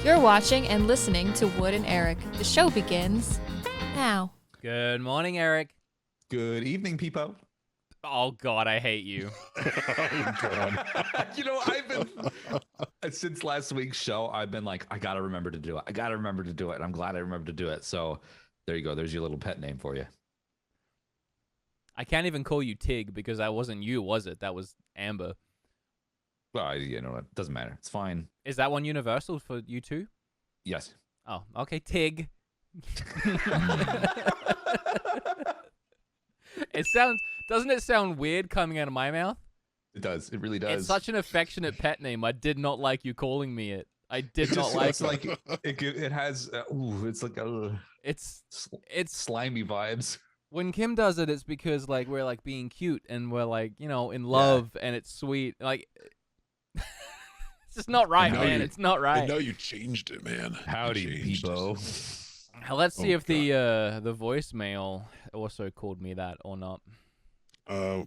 You're watching and listening to Wood and Eric. The show begins now. Good morning, Eric. Good evening, Peepo. Oh, God, I hate you. Oh, God. You know, I've been, since last week's show, I've been like, I got to remember to do it. I got to remember to do it. And I'm glad I remembered to do it. So there you go. There's your little pet name for you. I can't even call you Tig because that wasn't you, was it? That was Amber. Well, you know, it doesn't matter. It's fine. Is that one universal for you too? Yes. Oh, okay, Tig. Doesn't it sound weird coming out of my mouth? It does. It really does. It's such an affectionate pet name. I did not like you calling me it. I did not like it. Like it has, it's like, it's slimy vibes. When Kim does it, it's because like we're like being cute and we're like, you know, in love and it's sweet. Like it's just not right, man. It's not right. I know you changed it, man. Howdy, Peepo. Let's see if the voicemail also called me that or not.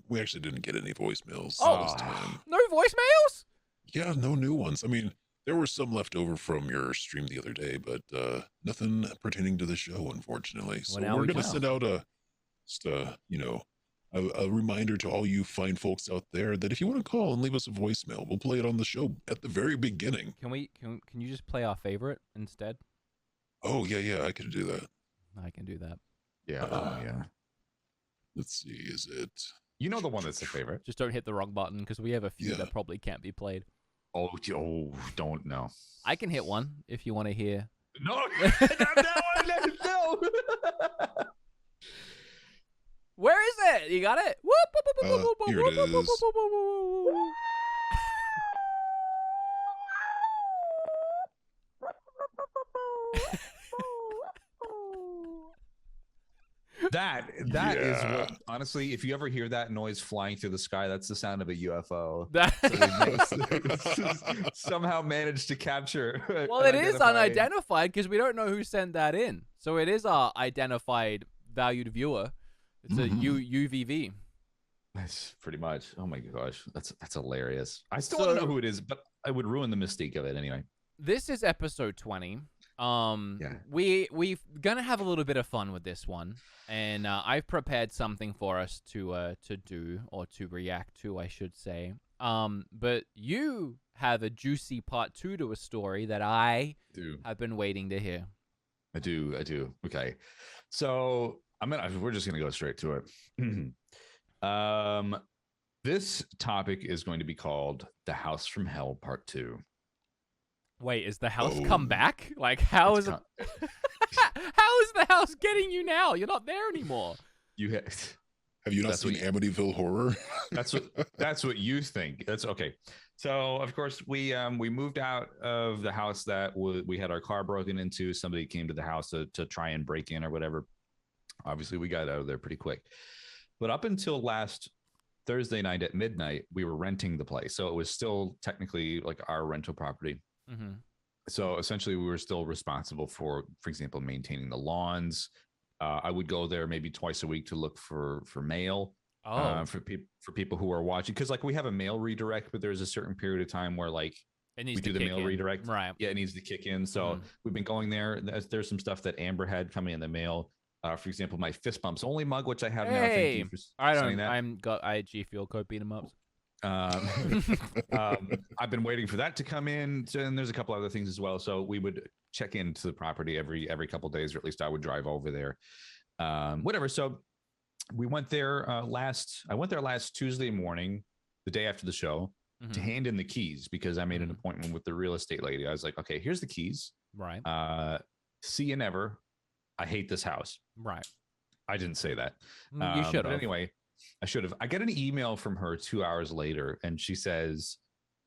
We actually didn't get any voicemails this time. No voicemails? Yeah, no new ones. I mean, there were some left over from your stream the other day, but nothing pertaining to the show, unfortunately. So we're going to send out a reminder to all you fine folks out there that if you want to call and leave us a voicemail, we'll play it on the show at the very beginning. Can you just play our favorite instead? Oh, yeah, I could do that. I can do that. Yeah, yeah. Let's see, is it... You know the one that's the favorite. Just don't hit the wrong button because we have a few that probably can't be played. Oh, don't know. I can hit one if you want to hear. No, no. Where is it? You got it? Here it is. That is what, honestly, if you ever hear that noise flying through the sky, that's the sound of a UFO. Somehow managed to capture. Well, it is unidentified because we don't know who sent that in. So it is our identified valued viewer. It's a UVV. That's pretty much. Oh my gosh, that's hilarious. I still don't know who it is, but I would ruin the mystique of it anyway. This is episode 20. We're gonna have a little bit of fun with this one, and I've prepared something for us to do or to react to, I should say. But you have a juicy part 2 to a story that I have been waiting to hear. I do. Okay, so we're just gonna go straight to it. This topic is going to be called "The House from Hell" Part 2. Wait, is the house come back? Like, how is it? How is the house getting you now? You're not there anymore. Have you not seen Amityville Horror? That's what you think. That's okay. So of course we moved out of the house that we had our car broken into. Somebody came to the house to try and break in or whatever. Obviously we got out of there pretty quick. But up until last Thursday night at midnight, we were renting the place. So it was still technically like our rental property. Mm-hmm. So essentially we were still responsible for example, maintaining the lawns. I would go there maybe twice a week to look for mail for people who are watching. Because like we have a mail redirect, but there's a certain period of time where like we do the mail redirect. Right. Yeah, it needs to kick in. So we've been going there. There's some stuff that Amber had coming in the mail. For example, my fist bumps only mug, which I have now. Thank you for saying that. I G Fuel Code beat 'em ups. I've been waiting for that to come in, and there's a couple other things as well. So we would check into the property every couple of days, or at least I would drive over there. Whatever. So we went there I went there last Tuesday morning, the day after the show, to hand in the keys because I made an appointment with the real estate lady. I was like, okay, here's the keys. Right. See you never. I hate this house. Right. I didn't say that. You should have. Anyway, I should have. I get an email from her 2 hours later, and she says,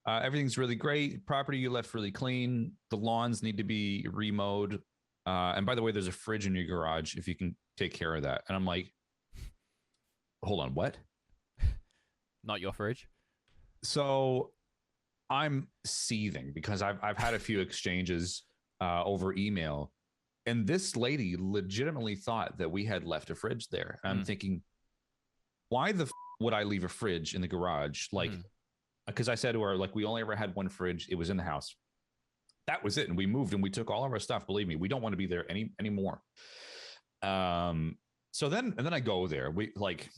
everything's really great. Property you left really clean. The lawns need to be remowed. And by the way, there's a fridge in your garage if you can take care of that. And I'm like, hold on, what? Not your fridge. So I'm seething because I've had a few exchanges over email. And this lady legitimately thought that we had left a fridge there. And I'm thinking, why the would I leave a fridge in the garage? Like, because I said to her, like, we only ever had one fridge. It was in the house. that was it. And we moved and we took all of our stuff. Believe me, we don't want to be there anymore. So then I go there. We like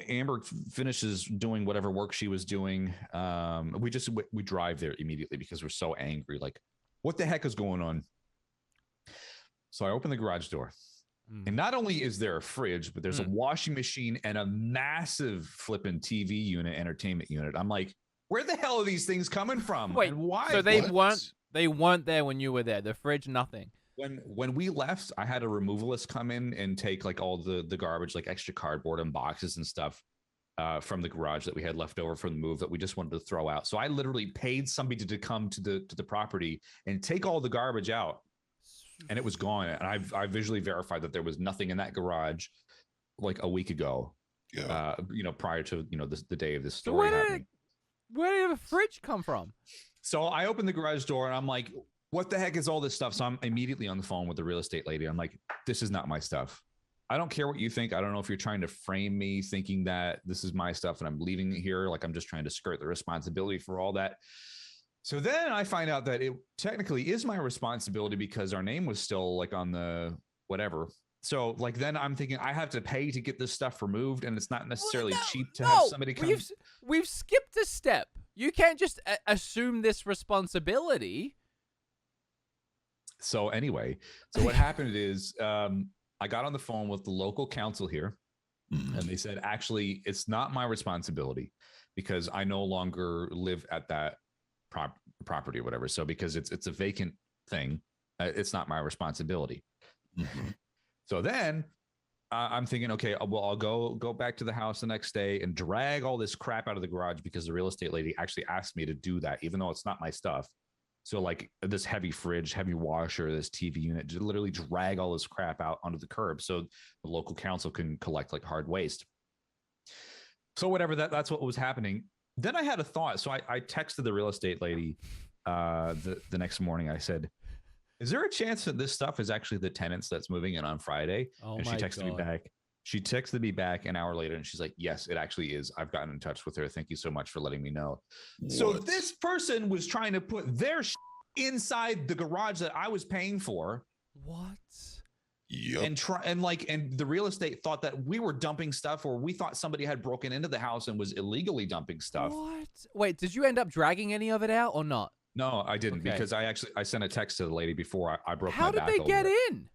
Amber finishes doing whatever work she was doing. We drive there immediately because we're so angry. Like, what the heck is going on? So I open the garage door. And not only is there a fridge, but there's a washing machine and a massive flipping TV unit, entertainment unit. I'm like, where the hell are these things coming from? Wait, and why? So they weren't there when you were there. The fridge, nothing. When we left, I had a removalist come in and take like all the garbage, like extra cardboard and boxes and stuff from the garage that we had left over from the move that we just wanted to throw out. So I literally paid somebody to come to the property and take all the garbage out. And it was gone. And I visually verified that there was nothing in that garage like a week ago. Yeah. Prior to the day of this story happening. Where did the fridge come from? So I opened the garage door and I'm like, what the heck is all this stuff? So I'm immediately on the phone with the real estate lady. I'm like, this is not my stuff. I don't care what you think. I don't know if you're trying to frame me thinking that this is my stuff and I'm leaving it here. Like I'm just trying to skirt the responsibility for all that. So then I find out that it technically is my responsibility because our name was still like on the whatever. So like then I'm thinking I have to pay to get this stuff removed, and it's not necessarily cheap to have somebody come. We've skipped a step. You can't just assume this responsibility. So anyway, what happened is I got on the phone with the local council here, and they said, actually, it's not my responsibility because I no longer live at that property or whatever. So because it's a vacant thing, it's not my responsibility. So then I'm thinking, okay, well, I'll go back to the house the next day and drag all this crap out of the garage because the real estate lady actually asked me to do that, even though it's not my stuff. So like this heavy fridge, heavy washer, this TV unit, just literally drag all this crap out onto the curb so the local council can collect like hard waste. So whatever, that's what was happening. Then I had a thought. So I texted the real estate lady the next morning. I said, is there a chance that this stuff is actually the tenants that's moving in on Friday? And she texted me back. She texted me back an hour later and she's like, yes, it actually is. I've gotten in touch with her. Thank you so much for letting me know. What? So this person was trying to put their inside the garage that I was paying for. What? Yep. And the real estate thought that we were dumping stuff, or we thought somebody had broken into the house and was illegally dumping stuff. What? Wait, did you end up dragging any of it out or not? No, I didn't, because I sent a text to the lady before I broke my back. How did they get in?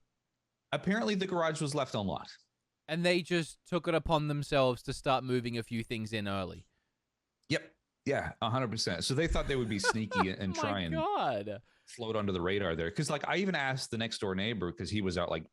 Apparently the garage was left unlocked. And they just took it upon themselves to start moving a few things in early. Yep. Yeah, 100%. So they thought they would be sneaky and try and float under the radar there. Because like I even asked the next door neighbor, because he was out like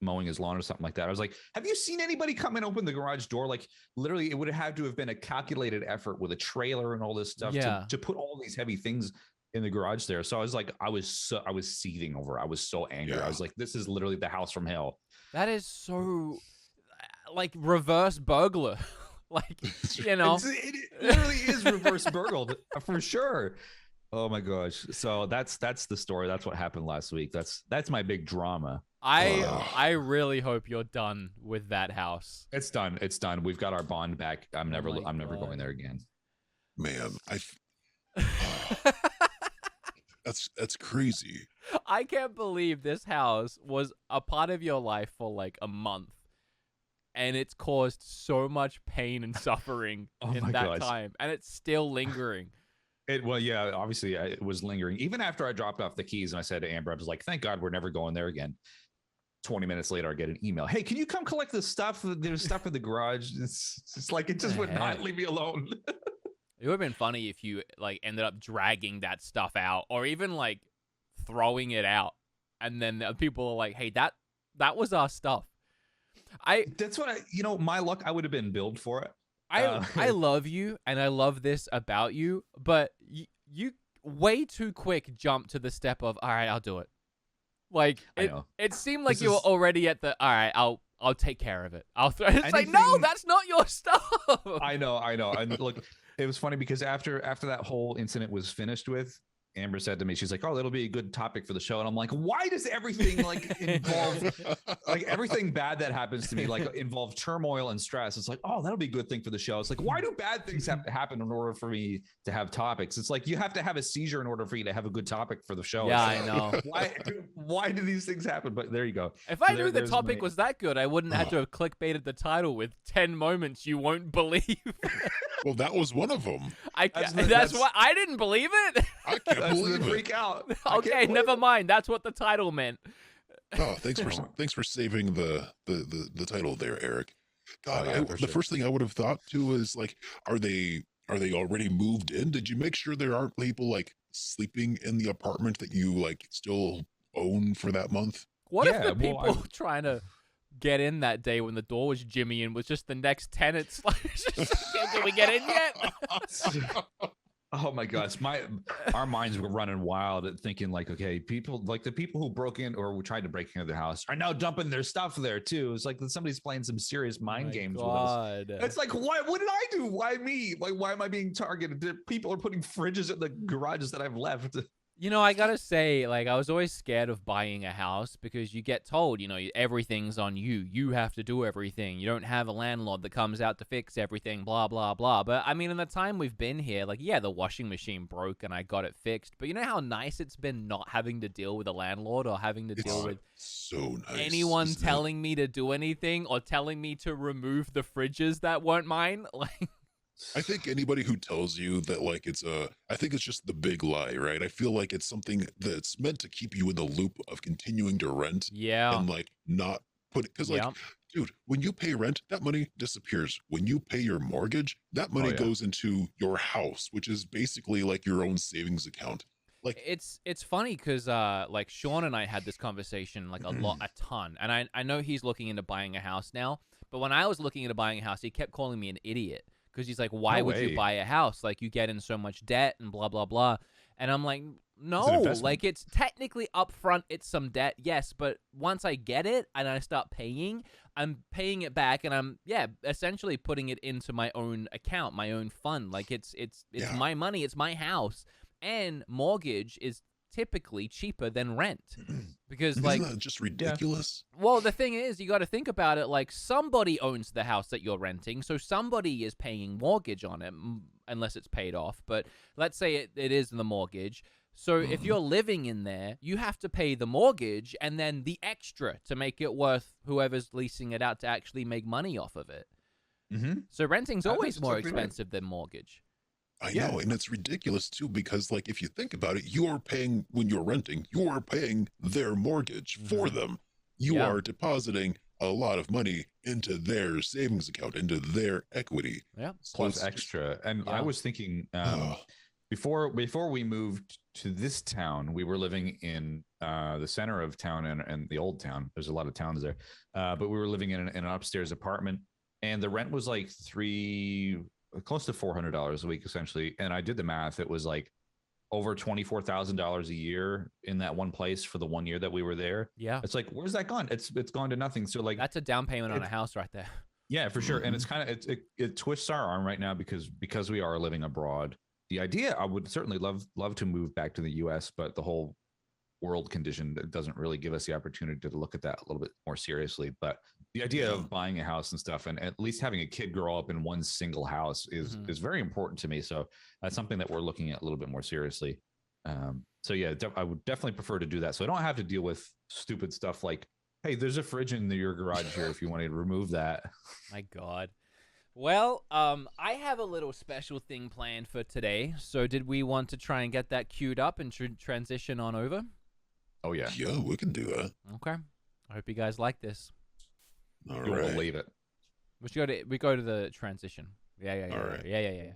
mowing his lawn or something like that. I was like, have you seen anybody come and open the garage door? Like literally it would have had to have been a calculated effort with a trailer and all this stuff to put all these heavy things in the garage there. So I was like, I was seething over. I was so angry. I was like, this is literally the house from hell. That is so like reverse burglar. Like, you know, it literally is reverse burgled for sure. Oh my gosh. So that's the story. That's what happened last week. That's my big drama. I really hope you're done with that house. It's done. It's done. We've got our bond back. I'm never going there again. Man, that's crazy. I can't believe this house was a part of your life for like a month. And it's caused so much pain and suffering in that time. And it's still lingering. Obviously it was lingering. Even after I dropped off the keys and I said to Amber, I was like, thank God we're never going there again. 20 minutes later, I get an email. Hey, can you come collect the stuff? There's stuff in the garage. It's like, it just would not leave me alone. It would have been funny if you like ended up dragging that stuff out or even like throwing it out. And then people are like, hey, that was our stuff. That's what my luck, I would have been billed for it. I love you and I love this about you, but you way too quick jump to the step of, all right, I'll do it. Like it seemed like you were already at the, all right, I'll take care of it. It's like, no, that's not your stuff. I know. And look, it was funny because after that whole incident was finished with, Amber said to me, she's like, "Oh, that'll be a good topic for the show." And I'm like, "Why does everything like involve like everything bad that happens to me like involve turmoil and stress?" It's like, "Oh, that'll be a good thing for the show." It's like, why do bad things have to happen in order for me to have topics? It's like you have to have a seizure in order for you to have a good topic for the show. Yeah, I know. Why do these things happen? But there you go. If I knew the topic was that good, I wouldn't have to have clickbaited the title with 10 moments you won't believe. Well, that was one of them. That's what I didn't believe it. I can't believe it. Freak out. Okay, never mind. That's what the title meant. Oh, thanks for saving the title there, Eric. God, the first thing I would have thought too is like, are they already moved in? Did you make sure there aren't people like sleeping in the apartment that you like still own for that month? What if the people trying to get in that day when the door was Jimmy and was just the next tenants? Like, did we get in yet? Oh my gosh, our minds were running wild at thinking like, okay, people like the people who broke in or tried to break into the house are now dumping their stuff there too. It's like somebody's playing some serious mind games with us. It's like, what did I do? Why me? Like, why am I being targeted? People are putting fridges in the garages that I've left. You know, I gotta say, like, I was always scared of buying a house because you get told, you know, everything's on you. You have to do everything. You don't have a landlord that comes out to fix everything, blah, blah, blah. But, I mean, in the time we've been here, like, yeah, the washing machine broke and I got it fixed. But you know how nice it's been not having to deal with a landlord or having to deal with anyone telling me to do anything or telling me to remove the fridges that weren't mine? Like... I think anybody who tells you that like I think it's just the big lie, right? I feel like it's something that's meant to keep you in the loop of continuing to rent. Yeah. And like not put it, because like, dude, when you pay rent, that money disappears. When you pay your mortgage, that money goes into your house, which is basically like your own savings account. Like it's funny because like Sean and I had this conversation like a ton, and I know he's looking into buying a house now, but when I was looking into buying a house, he kept calling me an idiot. Because he's like, why would you buy a house? Like, you get in so much debt and blah, blah, blah. And I'm like, no, like, it's technically upfront, it's some debt, yes. But once I get it and I start paying, I'm paying it back. And I'm, essentially putting it into my own account, my own fund. Like, it's my money, it's my house. And mortgage is typically cheaper than rent because like isn't that just ridiculous? Well, the thing is, you got to think about it, like somebody owns the house that you're renting, so somebody is paying mortgage on it unless it's paid off. But let's say it is the mortgage, so if you're living in there, you have to pay the mortgage and then the extra to make it worth whoever's leasing it out to actually make money off of it. So renting's always more expensive than mortgage. I know, and it's ridiculous too, because like if you think about it, you are paying, when you're renting, you are paying their mortgage for them. You are depositing a lot of money into their savings account, into their equity. Yeah. So plus extra. And I was thinking before we moved to this town, we were living in the center of town and the old town. There's a lot of towns there. But we were living in an upstairs apartment, and the rent was like close to $400 a week, essentially. And I did the math. It was like over $24,000 a year in that one place for the 1 year that we were there. Yeah. It's like, where's that gone? It's gone to nothing. So like, that's a down payment on a house right there. Yeah, for sure. And it's kind of, it twists our arm right now because we are living abroad. The idea, I would certainly love to move back to the US, but the whole world condition doesn't really give us the opportunity to look at that a little bit more seriously. But the idea of buying a house and stuff, and at least having a kid grow up in one single house is very important to me. So that's something that we're looking at a little bit more seriously. So yeah, I would definitely prefer to do that. So I don't have to deal with stupid stuff like, hey, there's a fridge in your garage here if you want to remove that. My God. Well, I have a little special thing planned for today. So did we want to try and get that queued up and transition on over? Oh, yeah. Yeah, we can do that. Okay. I hope you guys like this. All You right. won't believe it. We go to the transition. Yeah. All right. Yeah.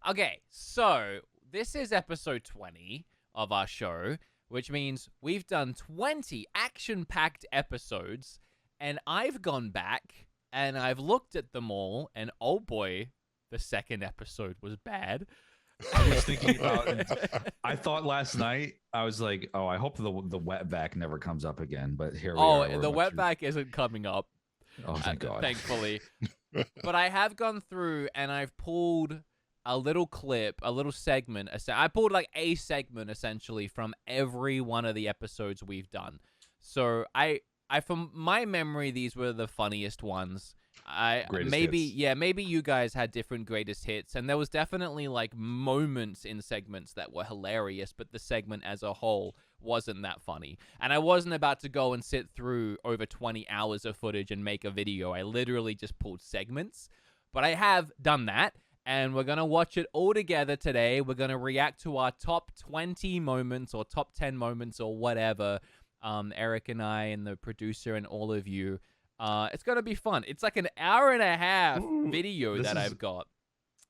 Okay, so this is episode 20 of our show, which means we've done 20 action-packed episodes, and I've gone back and I've looked at them all, and oh boy, the second episode was bad. I was thinking about, I thought last night, I was like, oh, I hope the wetback never comes up again, but here we are. Oh, the wetback isn't coming up. Oh, thank God. Thankfully. But I have gone through and I've pulled a little clip, a little segment. I pulled like a segment essentially from every one of the episodes we've done. So I from my memory, these were the funniest ones. Maybe you guys had different greatest hits, and there was definitely like moments in segments that were hilarious, but the segment as a whole wasn't that funny. And I wasn't about to go and sit through over 20 hours of footage and make a video. I literally just pulled segments, but I have done that. And we're going to watch it all together today. We're going to react to our top 20 moments or top 10 moments or whatever. Erek and I and the producer and all of you. It's going to be fun. It's like an hour and a half video that I've got.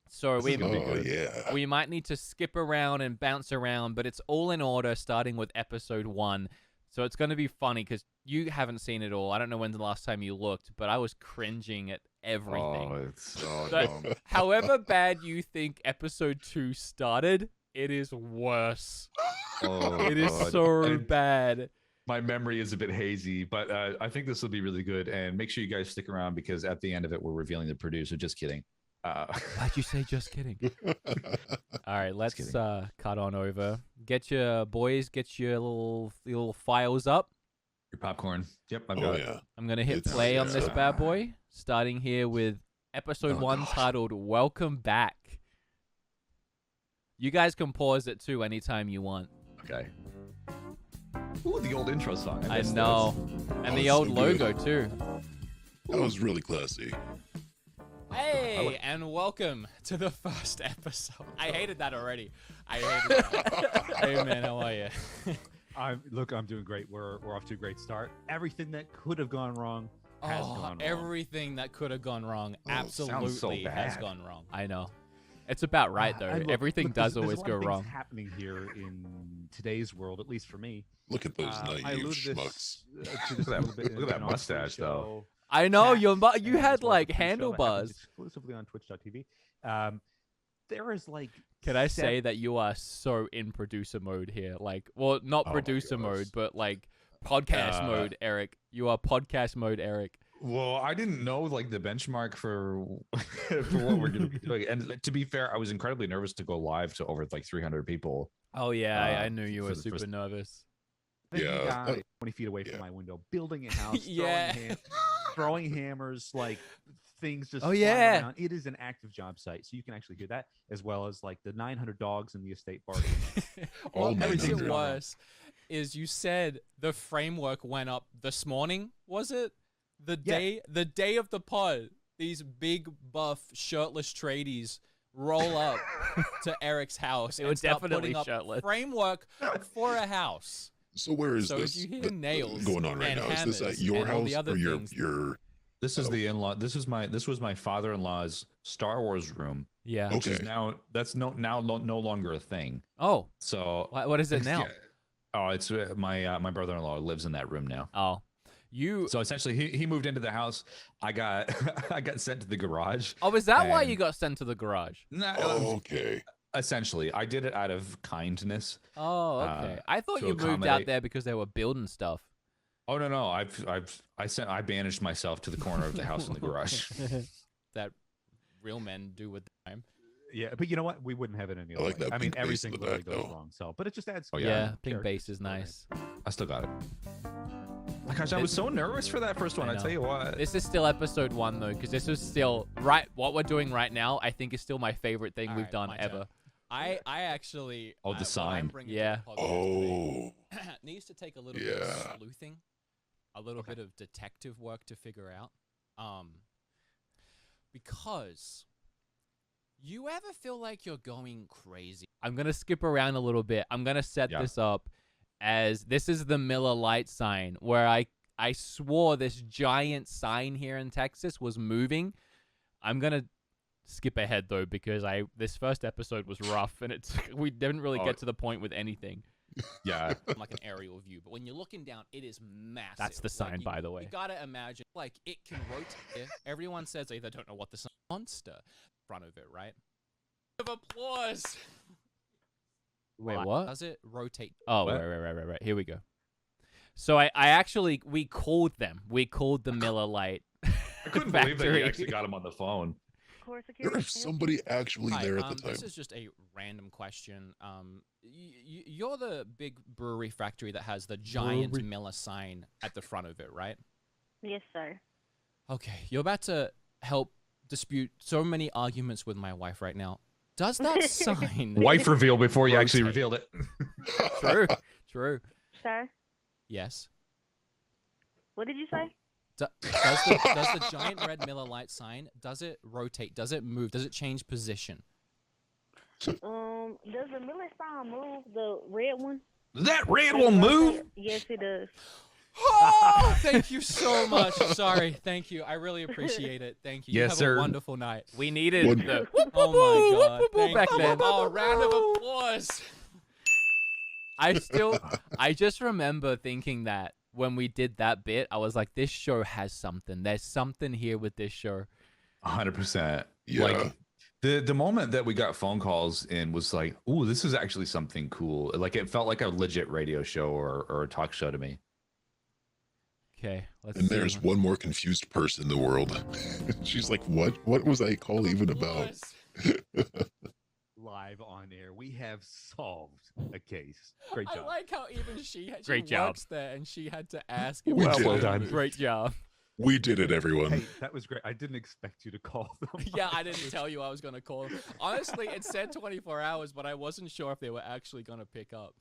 So we might need to skip around and bounce around, but it's all in order, starting with episode 1. So it's going to be funny because you haven't seen it all. I don't know when's the last time you looked, but I was cringing at everything. Oh, it's so dumb. However bad you think episode 2 started, it is worse. It is so bad. My memory is a bit hazy, but I think this will be really good. And make sure you guys stick around because at the end of it, we're revealing the producer. Just kidding. Why'd you say just kidding? All right, let's cut on over. Get your little files up. Your popcorn. Yep, I've got it. Yeah. I'm gonna hit play on this bad boy, starting here with episode 1 titled "Welcome Back." You guys can pause it too anytime you want. Okay. Ooh, the old intro song. I know, and the old logo too. That was really classy. Hey, and welcome to the first episode. I hated that already. I hated that. Hey, man, how are you? I'm doing great. We're off to a great start. Everything that could have gone wrong has gone wrong. Everything that could have gone wrong sounds so absolutely bad. has gone wrong. I know. It's about right, though. Everything does there's always a lot go of things wrong. happening here in today's world, at least for me. Look at those I naive alluded schmucks. To this a little bit Look at that in our mustache, pre-show though. I know, you and had as well like as the pre-show that happens handlebars. exclusively on Twitch.tv. There is like. Can I say that you are so in producer mode here? Like, well, not producer mode, but like podcast mode, Erek. You are podcast mode, Erek. Well, I didn't know like the benchmark for for what we're going to be doing. And to be fair, I was incredibly nervous to go live to over like 300 people. Oh yeah, I knew you were super nervous. Yeah, 20 feet away from my window, building a house, throwing hammers, like things just flying around. It is an active job site, so you can actually hear that, as well as like the 900 dogs in the estate barking. What makes it worse is you said the framework went up this morning. Was it the day of the pod? These big buff shirtless tradies roll up to Erek's house. It was definitely shirtless. Framework for a house. So where is this you hear nails going on right now? Is this at your house or your? This is the in-law. This was my father-in-law's Star Wars room. Yeah. Which is now no longer a thing. Oh. So what is it now? Oh, it's my brother-in-law lives in that room now. Oh. So essentially he moved into the house. I got sent to the garage. Oh, is that why you got sent to the garage? No, okay. Essentially, I did it out of kindness. Oh, okay. I thought you moved out there because they were building stuff. Oh no! I banished myself to the corner of the house in the garage. That real men do with time. Yeah, but you know what? We wouldn't have it any other way. I mean, everything literally goes wrong. So, but it just adds. Oh yeah, pink base is nice. I still got it. Oh, gosh, I was so nervous for that first one. I tell you what. This is still episode 1 though, because this is still what we're doing right now. I think is still my favorite thing we've done ever. I actually. Oh, the sign. Yeah. Oh. Needs to take a little bit of sleuthing, a little bit of detective work to figure out. Because you ever feel like you're going crazy? I'm gonna skip around a little bit. I'm gonna set this up as this is the Miller Lite sign, where I swore this giant sign here in Texas was moving. I'm gonna skip ahead though because this first episode was rough and we didn't really get to the point with anything. Yeah, like an aerial view, but when you're looking down, it is massive. That's the sign, Like, by the way. You gotta imagine, like, it can rotate. Everyone says they don't know what the monster in front of it, right? Of applause. Wait, what? Does it rotate? Oh, right. Here we go. So we called them. We called the Miller Lite. I couldn't believe that you actually got him on the phone. There is somebody actually there at the time. This is just a random question. You're the big brewery factory that has the giant Miller sign at the front of it, right? Yes, sir. Okay, you're about to help dispute so many arguments with my wife right now. Does that sign... Wife reveal before you actually revealed it. True. Sir? Yes. What did you say? Does the giant red Miller Lite sign, does it rotate? Does it move? Does it change position? Does the Miller sign move, the red one? That red one move? Yes, it does. Oh, thank you so much. Sorry. Thank you. I really appreciate it. Thank you. Yes, have sir. a wonderful night. We needed the Oh my god. Thank back you. then. Oh, round of applause. I just remember thinking that when we did that bit, I was like, this show has something. There's something here with this show. 100%. Yeah. Like the moment that we got phone calls in was like, ooh, this is actually something cool. Like it felt like a legit radio show or a talk show to me. Okay, let's And see. there's one more confused person in the world. She's like, what? What was that call even about? Live on air, we have solved a case. Great job. I like how even she Great job. works there and she had to ask. We if did it it. was- Great job. We did it, everyone. Hey, that was great. I didn't expect you to call them. Yeah, I didn't tell you I was going to call them. Honestly, it said 24 hours, but I wasn't sure if they were actually going to pick up.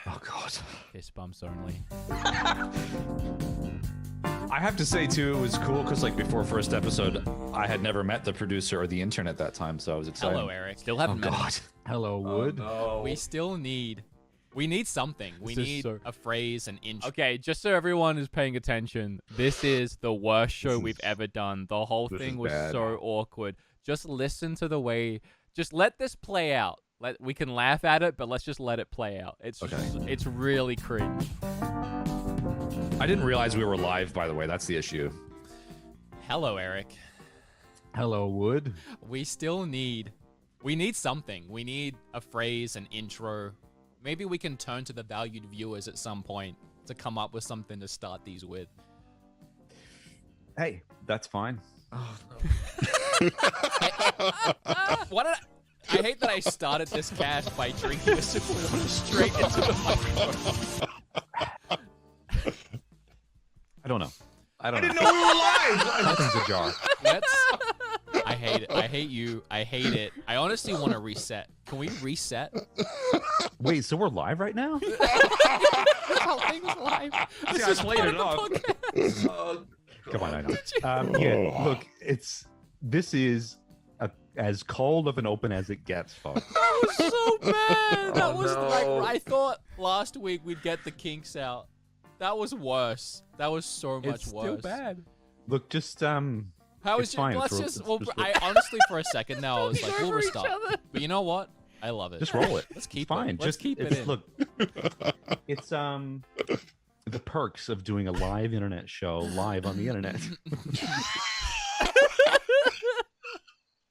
Oh God. Fist bumps only. I have to say too, it was cool because like before first episode, I had never met the producer or the intern at that time, so I was excited. Hello, Eric. Still haven't met him. God. Hello, Wood. No. We still need... We need something. We This is need so- a phrase, an intro. Okay, just so everyone is paying attention, this is the worst show we've ever done. The whole this thing is was bad. so awkward. Just listen to the way. Just let this play out. We can laugh at it, but let's just let it play out. It's really cringe. I didn't realize we were live, by the way. That's the issue. Hello, Eric. Hello, Wood. We still need... We need something. We need a phrase, an intro. Maybe we can turn to the valued viewers at some point to come up with something to start these with. Hey, that's fine. I hate that I started this cast by drinking a sip of water straight into the microphone. I don't know. I didn't know we were live. Nothing's ajar. I hate it. I hate you. I hate it. I honestly want to reset. Can we reset? Wait, so we're live right now? How things live. This I is played part it of the off. podcast. Come on, I know. Yeah, look, this is as cold of an open as it gets, folks. That was so bad. That was no. like I thought last week we'd get the kinks out. That was worse. That was so much It's worse. still bad. Look, just How it's is your? fine. Let's It's just. it's Well, just- I honestly, for a second now, I was like, we'll over each restart. other. But you know what? I love it. Just roll it. Let's keep It's fine. it. Let's Just keep it it's, in. Look, it's the perks of doing a live internet show live on the internet.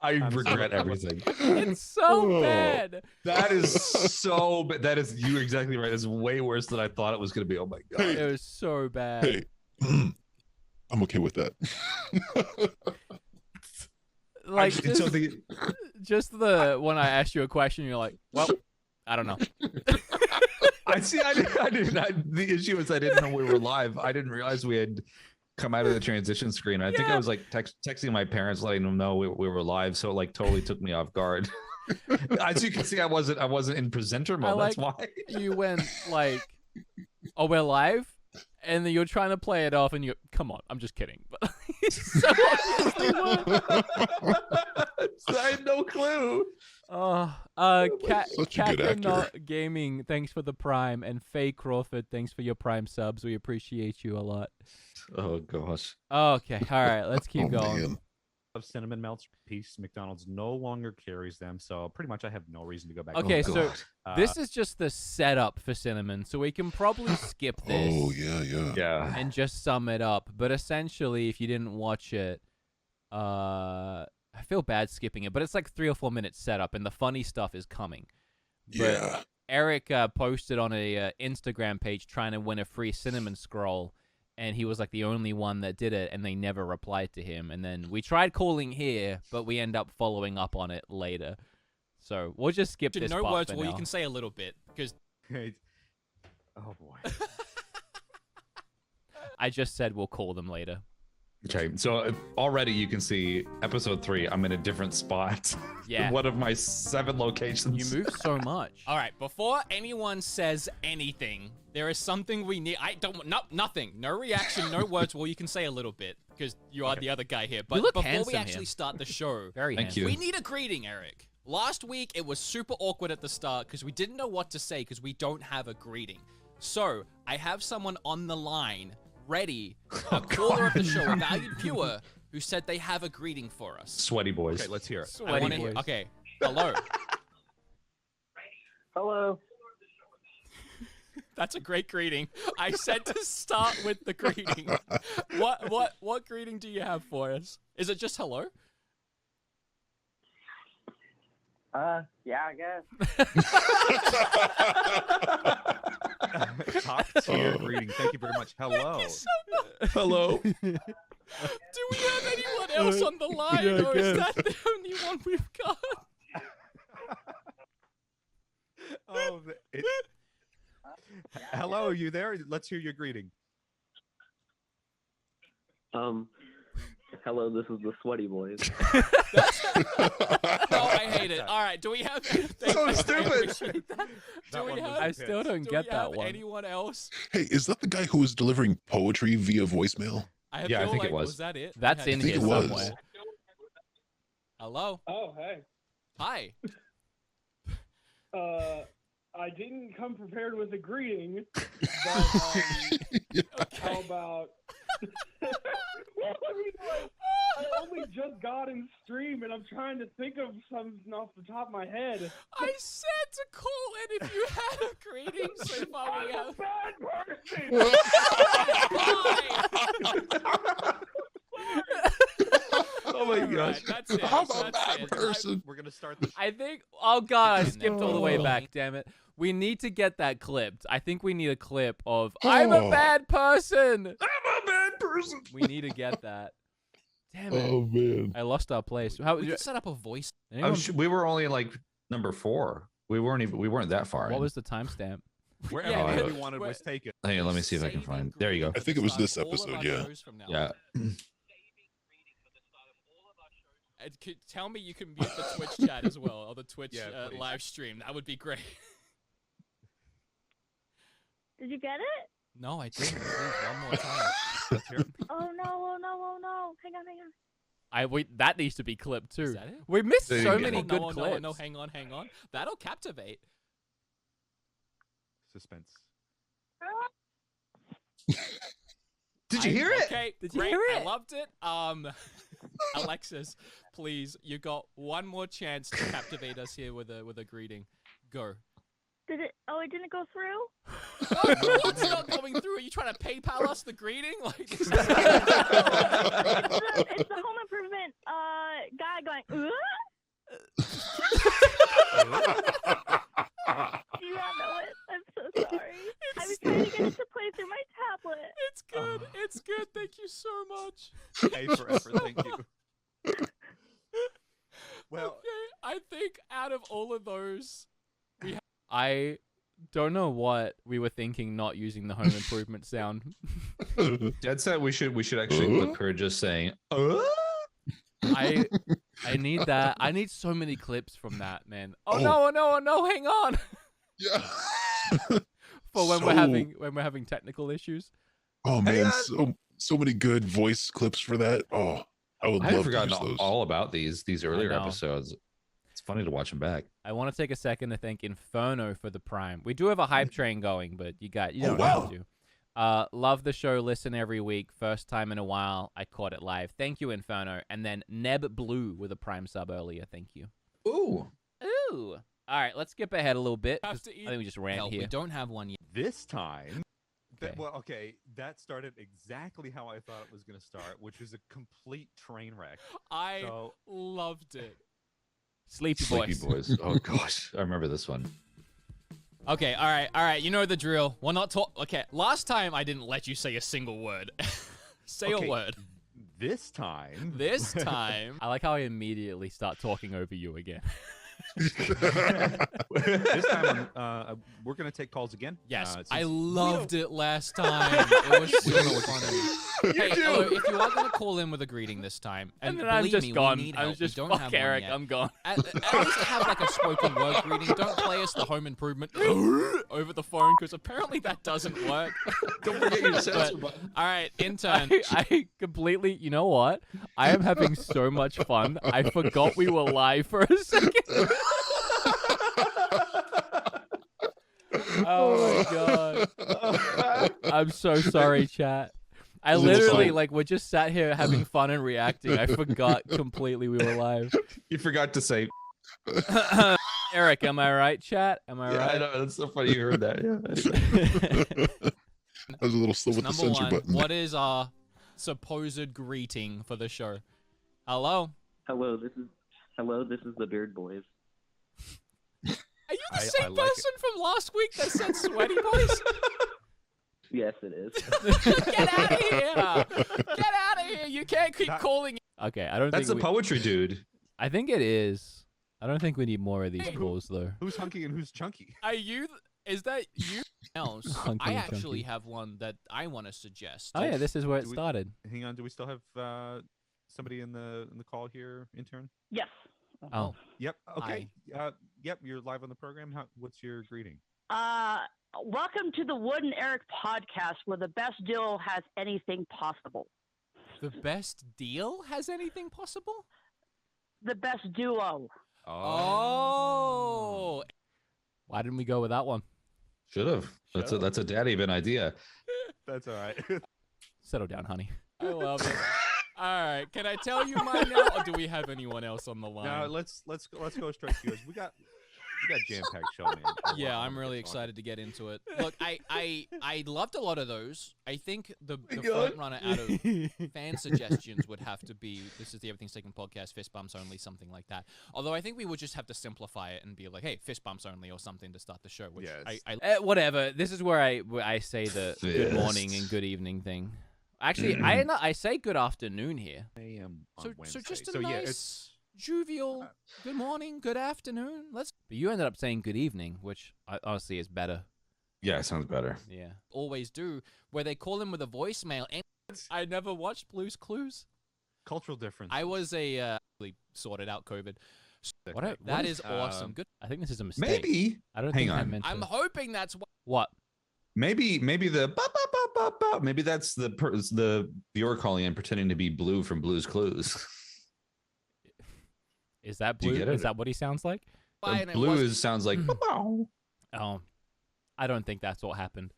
I I'm regret sorry. everything. It's so bad. That is so bad. That is, you're exactly right. It's way worse than I thought it was going to be. Oh my God. It was so bad. Hey, I'm okay with that. Like It's just the when I asked you a question, you're like, well, I don't know. I see. I didn't. The issue is I didn't know we were live. I didn't realize we had come out of the transition screen. I think I was like texting my parents, letting them know we were live. So it like totally took me off guard. As you can see, I wasn't in presenter mode. That's why. You went like, oh, we're live, and then you're trying to play it off, and you come on, I'm just kidding. But so obviously were. I had no clue. Cat Such a good actor. Not Gaming, thanks for the Prime, and Faye Crawford, thanks for your Prime subs. We appreciate you a lot. Oh gosh. Okay, all right, let's keep Oh, going. man. Of cinnamon melts piece, McDonald's no longer carries them, so pretty much I have no reason to go back. Okay, to so them. this is just the setup for Cinnamon, so we can probably skip this. Oh, yeah. Yeah. And just sum it up. But essentially, if you didn't watch it, I feel bad skipping it, but it's like 3 or 4 minutes setup, and the funny stuff is coming. But Yeah. Eric posted on a Instagram page trying to win a free Cinnamon scroll, and he was like the only one that did it, and they never replied to him. And then we tried calling here, but we end up following up on it later. So we'll just skip this no part words. for Well, now. you can say a little bit because. Oh boy. I just said we'll call them later. Okay, so already you can see episode 3. I'm in a different spot. Yeah. One of my 7 locations. You move so much. All right, before anyone says anything, there is something we need. Nothing. No reaction, no words. Well, you can say a little bit because you are the other guy here. But before we actually start the show, Thank you. We need a greeting, Eric. Last week, it was super awkward at the start because we didn't know what to say because we don't have a greeting. So I have someone on the line ready, a caller of the show, a valued viewer, who said they have a greeting for us. Sweaty boys. Okay, let's hear it. Sweaty boys. Okay, hello. Hello. That's a great greeting. I said to start with the greeting. What greeting do you have for us? Is it just hello? Yeah, I guess. Top tier greeting. Thank you very much. Hello. Hello. Do we have anyone else on the line, or is that the only one we've got? Hello, you there? Let's hear your greeting. Hello, this is the Sweaty Boys. No, I hate it. All right, do we have So stupid. I still don't get that one. Anyone else? Hey, is that the guy who was delivering poetry via voicemail? I Yeah, I feel think like, it was. Was that it? That's in think here it was. somewhere. Hello. Oh, hey. Hi. I didn't come prepared with a greeting, but how about? Well, I mean, like, I only just got in stream, and I'm trying to think of something off the top of my head. I said to call in if you had a greeting so far. We I'm have. a bad person. Oh my Right, gosh. that's it. I'm a That's bad it. person. We're gonna start the. I think. Oh God, I skipped all the way Oh. back. Damn it. We need to get that clipped. I think we need a clip of "I'm a Oh. bad person." I'm a bad person. We need to get that. Damn it. Oh man. I lost our place. How? We could set up a voice. Anyone, We were only like number 4. We weren't that far. what in. was the timestamp? Wherever Yeah, I we don't- wanted was taken. Hang on, let me see if I can find. There you go. I think it was this All of episode, our yeah. shows from now Yeah. on. And tell me you can mute the Twitch chat as well, or the Twitch Yeah, please. live stream. That would be great. Did you get it? No, I didn't. Please, one more time. Let's hear it. Oh no! Oh no! Oh no! Hang on! That needs to be clipped too. Is that it? We missed There you so go. many good no, clips. No, hang on. That'll captivate. Suspense. Did you hear it? Okay, Did you great. hear I it? loved it. Alexis, please, you got one more chance to captivate us here with a greeting. Go. Did it? Oh, it didn't go through. What's not coming through? Are you trying to PayPal us the greeting? Like, It's the home improvement guy going. Do you not know it? I'm so sorry. I was trying to get it to play through my tablet. it's good. It's good. Thank you so much. A for effort. Thank you. Well, Okay, I think out of all of those, I don't know what we were thinking not using the home improvement sound. Dad said we should actually clip her just saying, I need that. I need so many clips from that, man. Oh, Oh. no, oh no, oh no, hang on. Yeah. For when we're having technical issues. Oh man, so many good voice clips for that. Oh, I would I had love to forgotten use those. all about these earlier know. episodes. It's funny to watch them back. I want to take a second to thank Inferno for the Prime. We do have a hype train going, but you don't wow. have to. Love the show. Listen every week. First time in a while. I caught it live. Thank you, Inferno. And then Neb Blue with a Prime sub earlier. Thank you. Ooh. Ooh. All right, let's skip ahead a little bit. Have 'cause to I eat think we just ran help. here. We don't have one yet. this time. Okay. That started exactly how I thought it was going to start, which was a complete train wreck. I So- loved it. Sleepy Sleepy Boys. Boys. Oh gosh, I remember this one. Okay, all right. You know the drill. We're not talk. Okay, last time I didn't let you say a single word. Say a word. This time. This time. I like how I immediately start talking over you again. This time, we're gonna take calls again. Yes, I loved it last time. It was so funny. Hey, hello, if you are gonna call in with a greeting this time, and then I'm believe just me, gone. we need I help. was just we don't fuck have Erek. one yet. I'm gone. At least have like a spoken word greeting. Don't play us the Home Improvement over the phone because apparently that doesn't work. Don't forget your censor button. All right, intern. I completely. You know what? I am having so much fun. I forgot we were live for a second. Oh my god. I'm so sorry, chat. I literally, we're just sat here having fun and reacting. I forgot completely we were live. You forgot to say. Erek, am I right, chat? Am I right? I know. That's so funny you heard that. Yeah. I was a little slow with the Number censor one, button. what is our supposed greeting for the show? Hello? Hello, this is the Beard Boys. Are you the same person from last week that said sweaty boys? Yes, it is. Get out of here! Get out of here! You can't keep calling. Okay, I don't That's think the poetry dude. I think it is. I don't think we need more of these calls though. Who's hunky and who's chunky? Are you? Is that you? Else, Hunky I and actually chunky. have one that I want to suggest. Oh yeah, this is where it Do we- started. Hang on, do we still have somebody in the call here, intern? Yes. Oh, Yep. Okay. Yep. You're live on the program. What's your greeting? Welcome to the Wood and Eric podcast, where the best deal has anything possible. The best deal has anything possible? The best duo. Oh. why didn't we go with that one? Should have. That's a daddy of an idea. That's all right. Settle down, honey. I love it. All right, can I tell you mine now, or do we have anyone else on the line? No, let's go straight to yours. We got jam-packed show, man. Yeah, I'm really excited to get into it. Look, I loved a lot of those. I think the front runner out of fan suggestions would have to be "This is the Everything's Taken podcast, fist bumps only," something like that. Although I think we would just have to simplify it and be like, "Hey, fist bumps only" or something to start the show. Which Yes. Whatever. This is where I say the good morning and good evening thing. Actually, I say good afternoon here. AM on so Wednesday. just a So, nice yeah, it's jovial good morning, good afternoon. But you ended up saying good evening, which honestly is better. Yeah, sounds better. Yeah. Always do, where they call him with a voicemail. And I never watched Blue's Clues. cultural difference. I was really sorted out COVID. That is awesome. Good. I think this is a mistake. Maybe. I don't Hang think I on. meant to. I'm hoping that's What? Maybe the maybe that's the viewer calling in pretending to be Blue from Blue's Clues. Is that Do you Blue? get it? Is that what he sounds like? fine. Blue sounds like Oh, I don't think that's what happened.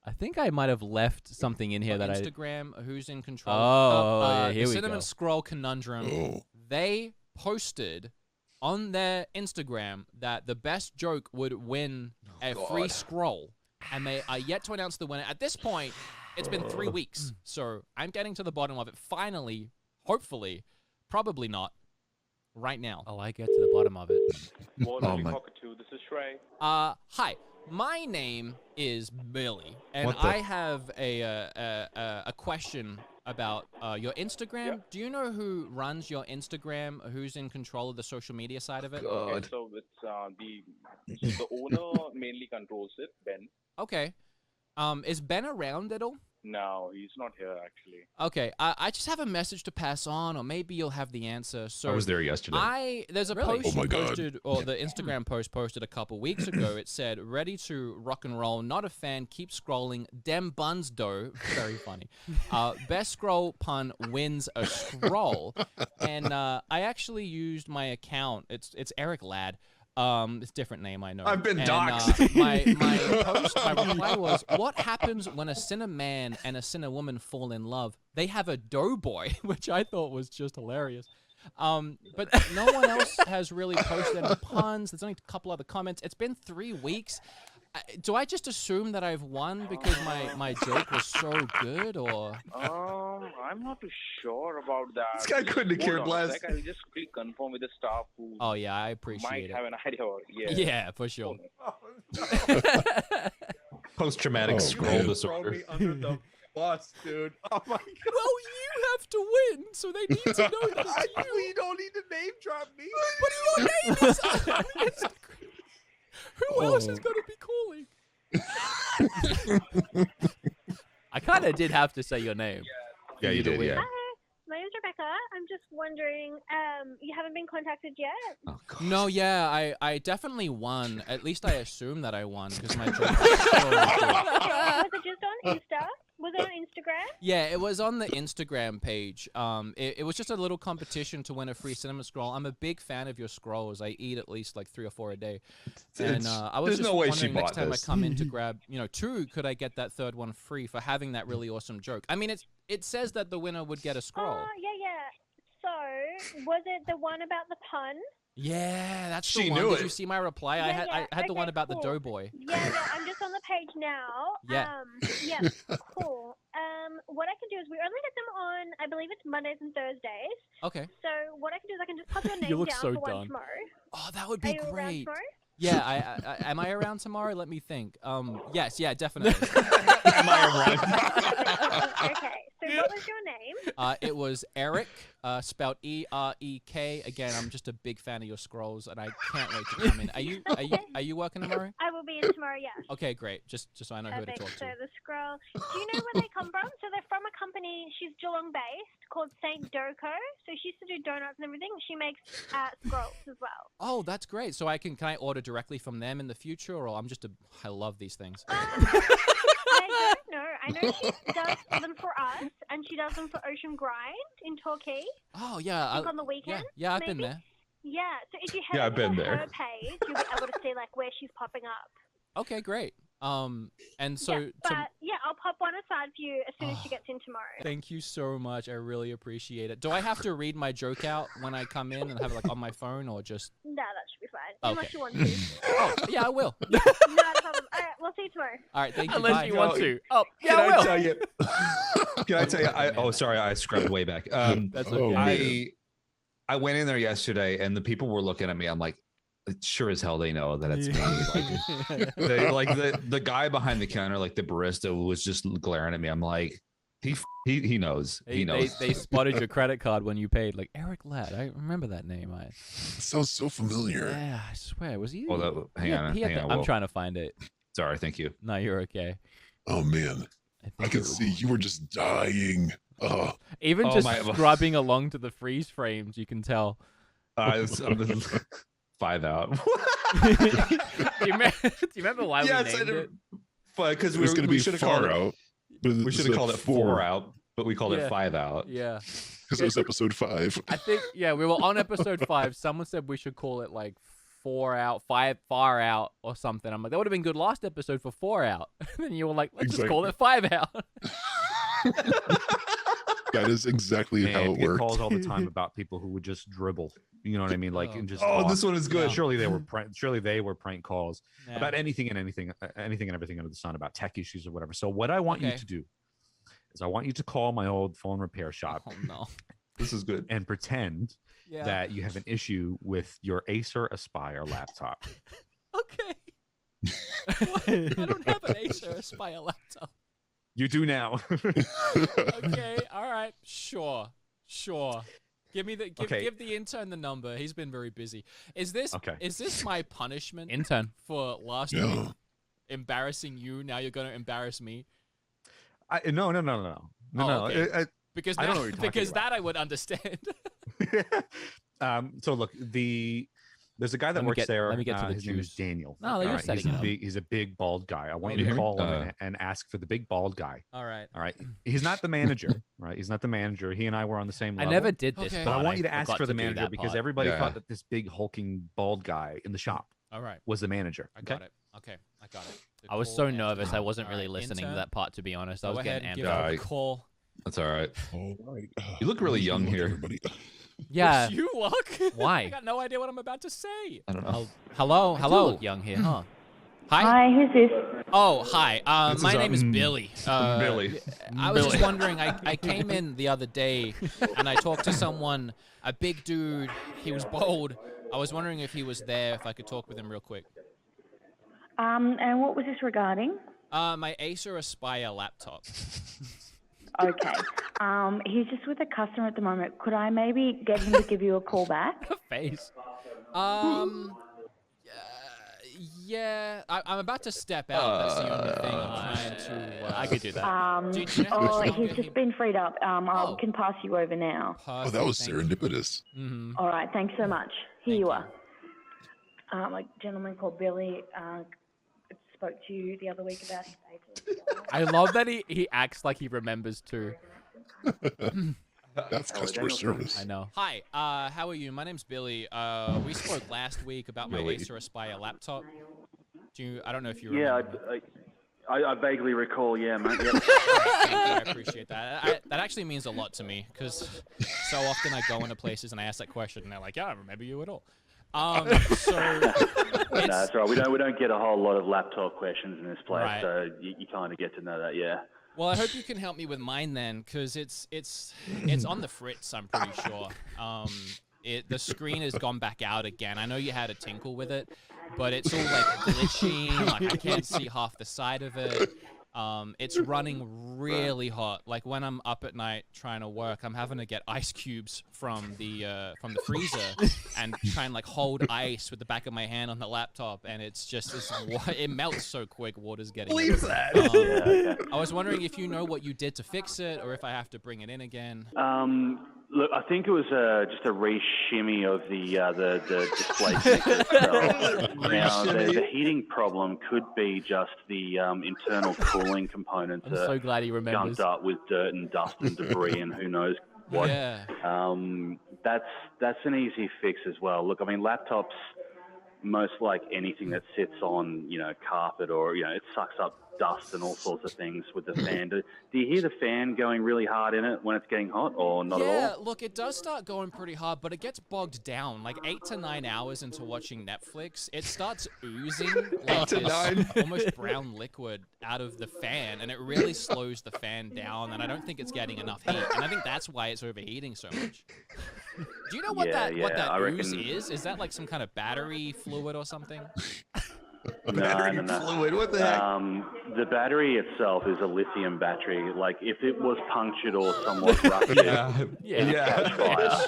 I think I might have left something in here that Instagram, who's in control? yeah, here the we Cinnamon go. Scroll Conundrum. Oh, They posted on their Instagram that the best joke would win a free scroll, and they are yet to announce the winner. At this point, it's been 3 weeks, so I'm getting to the bottom of it. Finally, hopefully, probably not right now. Oh, I get to the bottom of it. Oh my. This is Shrey. Hi. My name is Billy, and What the- I have a question about your Instagram. Yeah. Do you know who runs your Instagram? Who's in control of the social media side of it? God. So it's the owner mainly controls it, Ben. Okay. Is Ben around at all? No, he's not here actually. Okay. I just have a message to pass on, or maybe you'll have the answer. So I was there yesterday. There's a Really? post Oh my you God. posted, or the Instagram post posted a couple weeks ago. It said, "Ready to rock and roll. Not a fan. Keep scrolling. Dem buns dough." Very funny. Best scroll pun wins a scroll. And I actually used my account. It's Eric Ladd. It's a different name, I know. I've been And, doxxed. my reply was, what happens when a sinner man and a sinner woman fall in love? They have a doughboy, which I thought was just hilarious. But no one else has really posted any puns. There's only a couple other comments. It's been 3 weeks. Do I just assume that I've won because my joke was so good, or? I I'm not too sure about that. This guy couldn't have cared less. I'll just quickly confirm with the staff who. Oh yeah, I appreciate might it. have an idea. Yeah. Yeah, for sure. Post-traumatic scroll disorder. Throw me under the bus, dude. Oh my god. Well, you have to win, so they need to know that it's you. You don't need to name drop me. But your name is on Instagram. Who else is going to be calling? I kind of did have to say your name. Yeah, you did. Yeah. Hi, my name's Rebecca. I'm just wondering, you haven't been contacted yet? Oh, God. No, yeah, I definitely won. At least I assume that I won because my joke was Was it just on Insta? Was it on Instagram? Yeah, it was on the Instagram page. It was just a little competition to win a free cinema scroll. I'm a big fan of your scrolls. I eat at least like 3 or 4 a day. And I was there's just no way she wondering next bought time this. I come in to grab, 2, could I get that third one free for having that really awesome joke? I mean, it says that the winner would get a scroll. Yeah. So, was it the one about the pun? Yeah, that's She the one. knew Did it. you see my reply? I had the Okay, one about cool. the doughboy. Yeah, I'm just on the page now. Yeah. Yeah, cool. What I can do is we only get them on, I believe it's Mondays and Thursdays. Okay. So what I can do is I can just pop your name You look down so for one done. tomorrow. Oh, that would Are be you around great. tomorrow? Yeah, I am I around tomorrow? Let me think. Yes, yeah, definitely. Am I right? Okay, so what was your name? It was Erek, spelled E-R-E-K. Again, I'm just a big fan of your scrolls, and I can't wait to come in. Are you working tomorrow? I will be in tomorrow, yes. Okay, great. Just so I know who to Perfect. talk So to. the scroll. Do you know where they come from? So they're from a company. She's Geelong based called Saint Doko. So she used to do donuts and everything. She makes scrolls as well. Oh, that's great. So can I order directly from them in the future, or I love these things. I don't know. I know she does them for us, and she does them for Ocean Grind in Torquay. Oh yeah, I think on the weekend. Yeah, I've been maybe? there. Yeah. So if you head Yeah, I've over been to there. her page, you'll be able to see like where she's popping up. Okay, great. And so yeah, but yeah, I'll pop one aside for you as soon as she gets in tomorrow. thank you so much. I really appreciate it. Do I have to read my joke out when I come in and have it like on my phone, or just? No, that should be fine. Okay. Unless you want to. Oh, yeah, I will. Not a problem. All right, we'll see you tomorrow. All right, thank you. Unless Bye. you want to. Oh, yeah, Can I I will. tell you? Can I tell you? Sorry, I scrubbed way back. That's Oh, okay. I went in there yesterday, and the people were looking at me. I'm like, sure as hell they know that it's me. Like, the guy behind the counter, like the barista, was just glaring at me. I'm like, he knows. He knows. They spotted your credit card when you paid. Like Eric Ladd, I remember that name. It sounds so familiar. Yeah, I swear, was he? Hang on. I'm trying to find it. Sorry, thank you. No, you're okay. Oh man, I think can see you were just dying. Oh, Even just my- scrubbing along to the freeze frames, you can tell. I'm 5 out. do you remember why we named it? Because it was going to be should have far called out. We should have called it 4 out, but we called Yeah. it 5 out. Yeah. Because it was episode 5. I think, yeah, we were on episode 5. Someone said we should call it like 4 out, 5 far out or something. I'm like, that would have been good last episode for 4 out. And then you were like, let's just call it 5 out. That is exactly Man, how I it get worked. calls all the time about people who would just dribble. You know what I mean? Like, and just. Oh, talk. this one is good. Surely they were prank calls Yeah. about anything and everything under the sun, about tech issues or whatever. So what I want you Okay. to do is I want you to call my old phone repair shop Oh no. This is good. and pretend Yeah. that you have an issue with your Acer Aspire laptop. Okay. What? I don't have an Acer Aspire laptop. You do now. Okay. All right. Sure. Give the intern the number. He's been very busy. Is this my punishment Intern. for last Yeah. week embarrassing you? Now you're gonna embarrass me No. okay. because I don't know now- what you're talking because about. that I would understand. So look, there's a guy that Let me works get- there. let me get to the his name is juice. Daniel. No, you're All right, setting it up. he's a big bald guy. I want Oh, you to yeah. call him and ask for the big bald guy. All right. All right. He's not the manager, right? He's not the manager. He and I were on the same I level. never did this, Okay. But I part. want you to ask forgot for the do manager that because part. everybody Yeah. thought that this big hulking bald guy in the shop All right. was the manager. I Okay. got it. Okay. I got it. The I was call so and- nervous. I wasn't All really right, listening to intern, that part, to be honest. I Go was ahead getting and amped give up. out Yeah, a call. That's all right. All right. You look really young here. Everybody. Yeah. You look. Why? I got no idea what I'm about to say. I don't know. Hello, I hello, do. young here, huh? Hi. Who's this? Oh, hi. My name is Billy. Billy. Billy. I was just wondering, I came in the other day and I talked to someone, a big dude. He was bald. I was wondering if he was there, if I could talk with him real quick. And what was this regarding? My Acer Aspire laptop. Okay. He's just with a customer at the moment. Could I maybe get him to give you a call back? Face. Yeah, I'm about to step out. That's the only thing I'm trying to. I could do that. Do you know how much he's longer just been freed up. I can pass you over now. Oh, that was serendipitous. Mm-hmm. All right, thanks so much. Here you are. A gentleman called Billy spoke to you the other week about his Acer. I love that he acts like he remembers too. That's customer service. I know. Hi, how are you? My name's Billy. We spoke last week about my Acer Aspire laptop. I don't know if you remember. I vaguely recall, yeah, mate. Yep. Thank you, I appreciate that. That actually means a lot to me, because so often I go into places and I ask that question, and they're like, yeah, I remember you at all. So no, that's right. We don't get a whole lot of laptop questions in this place, Right. so you kind of get to know that, yeah. Well, I hope you can help me with mine then, because it's on the fritz, I'm pretty sure. The screen has gone back out again. I know you had a tinkle with it, but it's all like glitching. Like I can't see half the side of it. It's running really hot. Like when I'm up at night trying to work, I'm having to get ice cubes from the freezer and try and like hold ice with the back of my hand on the laptop, and it melts so quick. Water's getting. Believe that. I was wondering if you know what you did to fix it, or if I have to bring it in again. Look, I think it was just a re-shimmy of the display itself. Now, the heating problem could be just the internal cooling component. I'm so glad he remembers. Gunked up with dirt and dust and debris and who knows what. Yeah. That's an easy fix as well. Look, I mean, laptops, most like anything that sits on, carpet or, it sucks up dust and all sorts of things with the fan. Do you hear the fan going really hard in it when it's getting hot, or not at all? Yeah, look, it does start going pretty hard, but it gets bogged down. Like 8 to 9 hours into watching Netflix, it starts oozing like this almost brown liquid out of the fan, and it really slows the fan down, and I don't think it's getting enough heat, and I think that's why it's overheating so much. Do you know what that ooze is? Is that like some kind of battery fluid or something? Battery fluid, what the heck? The battery itself is a lithium battery. Like if it was punctured or somewhat ruptured, catch fire.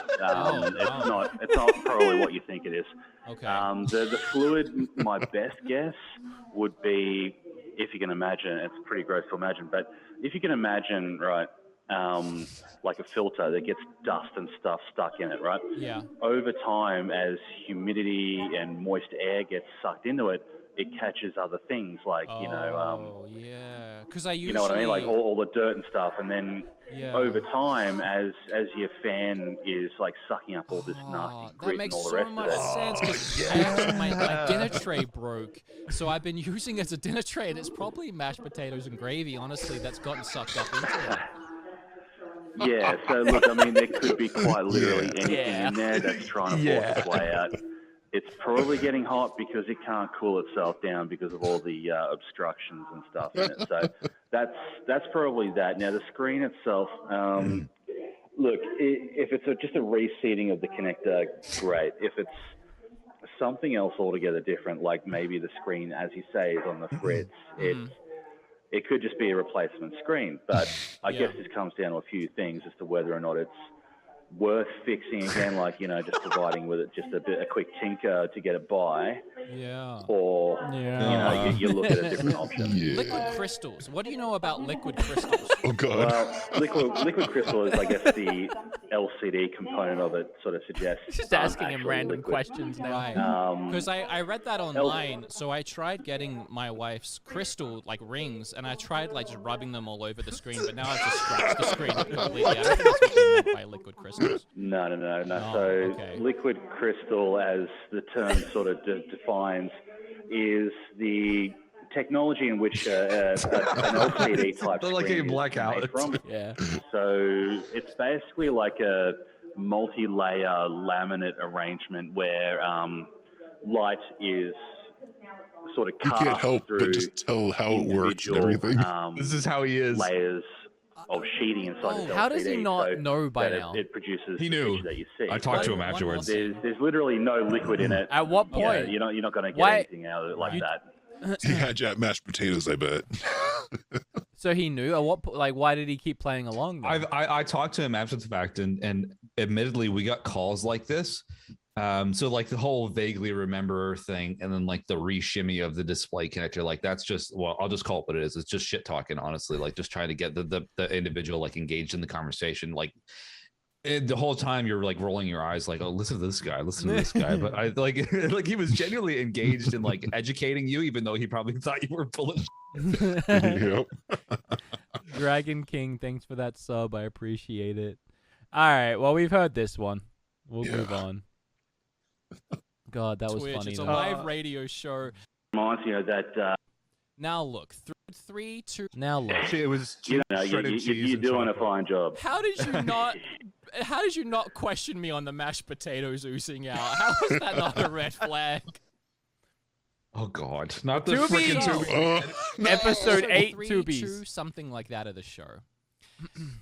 It's not probably what you think it is. Okay. The fluid, my best guess would be, if you can imagine, it's pretty gross to imagine, but if you can imagine, right, like a filter that gets dust and stuff stuck in it, right? Yeah. Over time, as humidity and moist air gets sucked into it, it catches other things like, yeah. Because I usually... You know what I mean? Like all the dirt and stuff. And then over time, as your fan is like sucking up all this nasty grit and all the rest of it. That makes so much sense, because my dinner tray broke. So I've been using it as a dinner tray, and it's probably mashed potatoes and gravy, honestly, that's gotten sucked up into it. Yeah, so look, I mean, there could be quite literally anything in there that's trying to force its way out. It's probably getting hot because it can't cool itself down because of all the obstructions and stuff in it. So that's probably that. Now, the screen itself, look, if it's just a reseating of the connector, great. If it's something else altogether different, like maybe the screen, as you say, is on the fritz, it could just be a replacement screen. But I guess this comes down to a few things as to whether or not it's worth fixing again, like, just providing with it just a quick tinker to get it by. Yeah. Or, you look at a different option. Liquid crystals. What do you know about liquid crystals? Oh, God. Well, liquid crystal is, I guess, the LCD component of it sort of suggests. Just asking him random questions now. Because I read that online, so I tried getting my wife's crystal, like, rings, and I tried, like, just rubbing them all over the screen, but now I've just scratched the screen completely. I don't think that's what they meant by liquid crystals. No. Oh, So okay. liquid crystal, as the term sort of defines, is the technology in which an LCD type like screen a blackout. is made from. Yeah. So it's basically like a multi-layer laminate arrangement where light is sort of You cast can't help through but just tell how it works and individual, everything. This is how he is. layers of sheeting inside this LCD. How does he not so know by that now? It produces He the knew. picture that you see. I talked to him afterwards. There's literally no liquid in it. At what point? You're not going to get Why- anything out of it like that. He had Jack mashed potatoes, I bet. So he knew. At what like? Why did he keep playing along? Then? I talked to him after the fact, and admittedly, we got calls like this. So like the whole vaguely remember thing, and then like the re-shimmy of the display connector, like that's just, well, I'll just call it what it is. It's just shit talking, honestly. Like just trying to get the individual like engaged in the conversation. Like the whole time you're like rolling your eyes, like, oh, listen to this guy, listen to this guy. But I like like he was genuinely engaged in like educating you, even though he probably thought you were full of. Yep. Dragon King, thanks for that sub. I appreciate it. All right, well, we've heard this one. We'll move on. God, that was Twitch, funny. it's a though. live radio show. Reminds you that. Now look, 3, 2. Now look. Actually, it was You're doing a fine job. How did you not? How did you not question me on the mashed potatoes oozing out? How is that not a red flag? Oh God, not the To be- freaking No. Episode 8 3, to be 2, something like that of the show.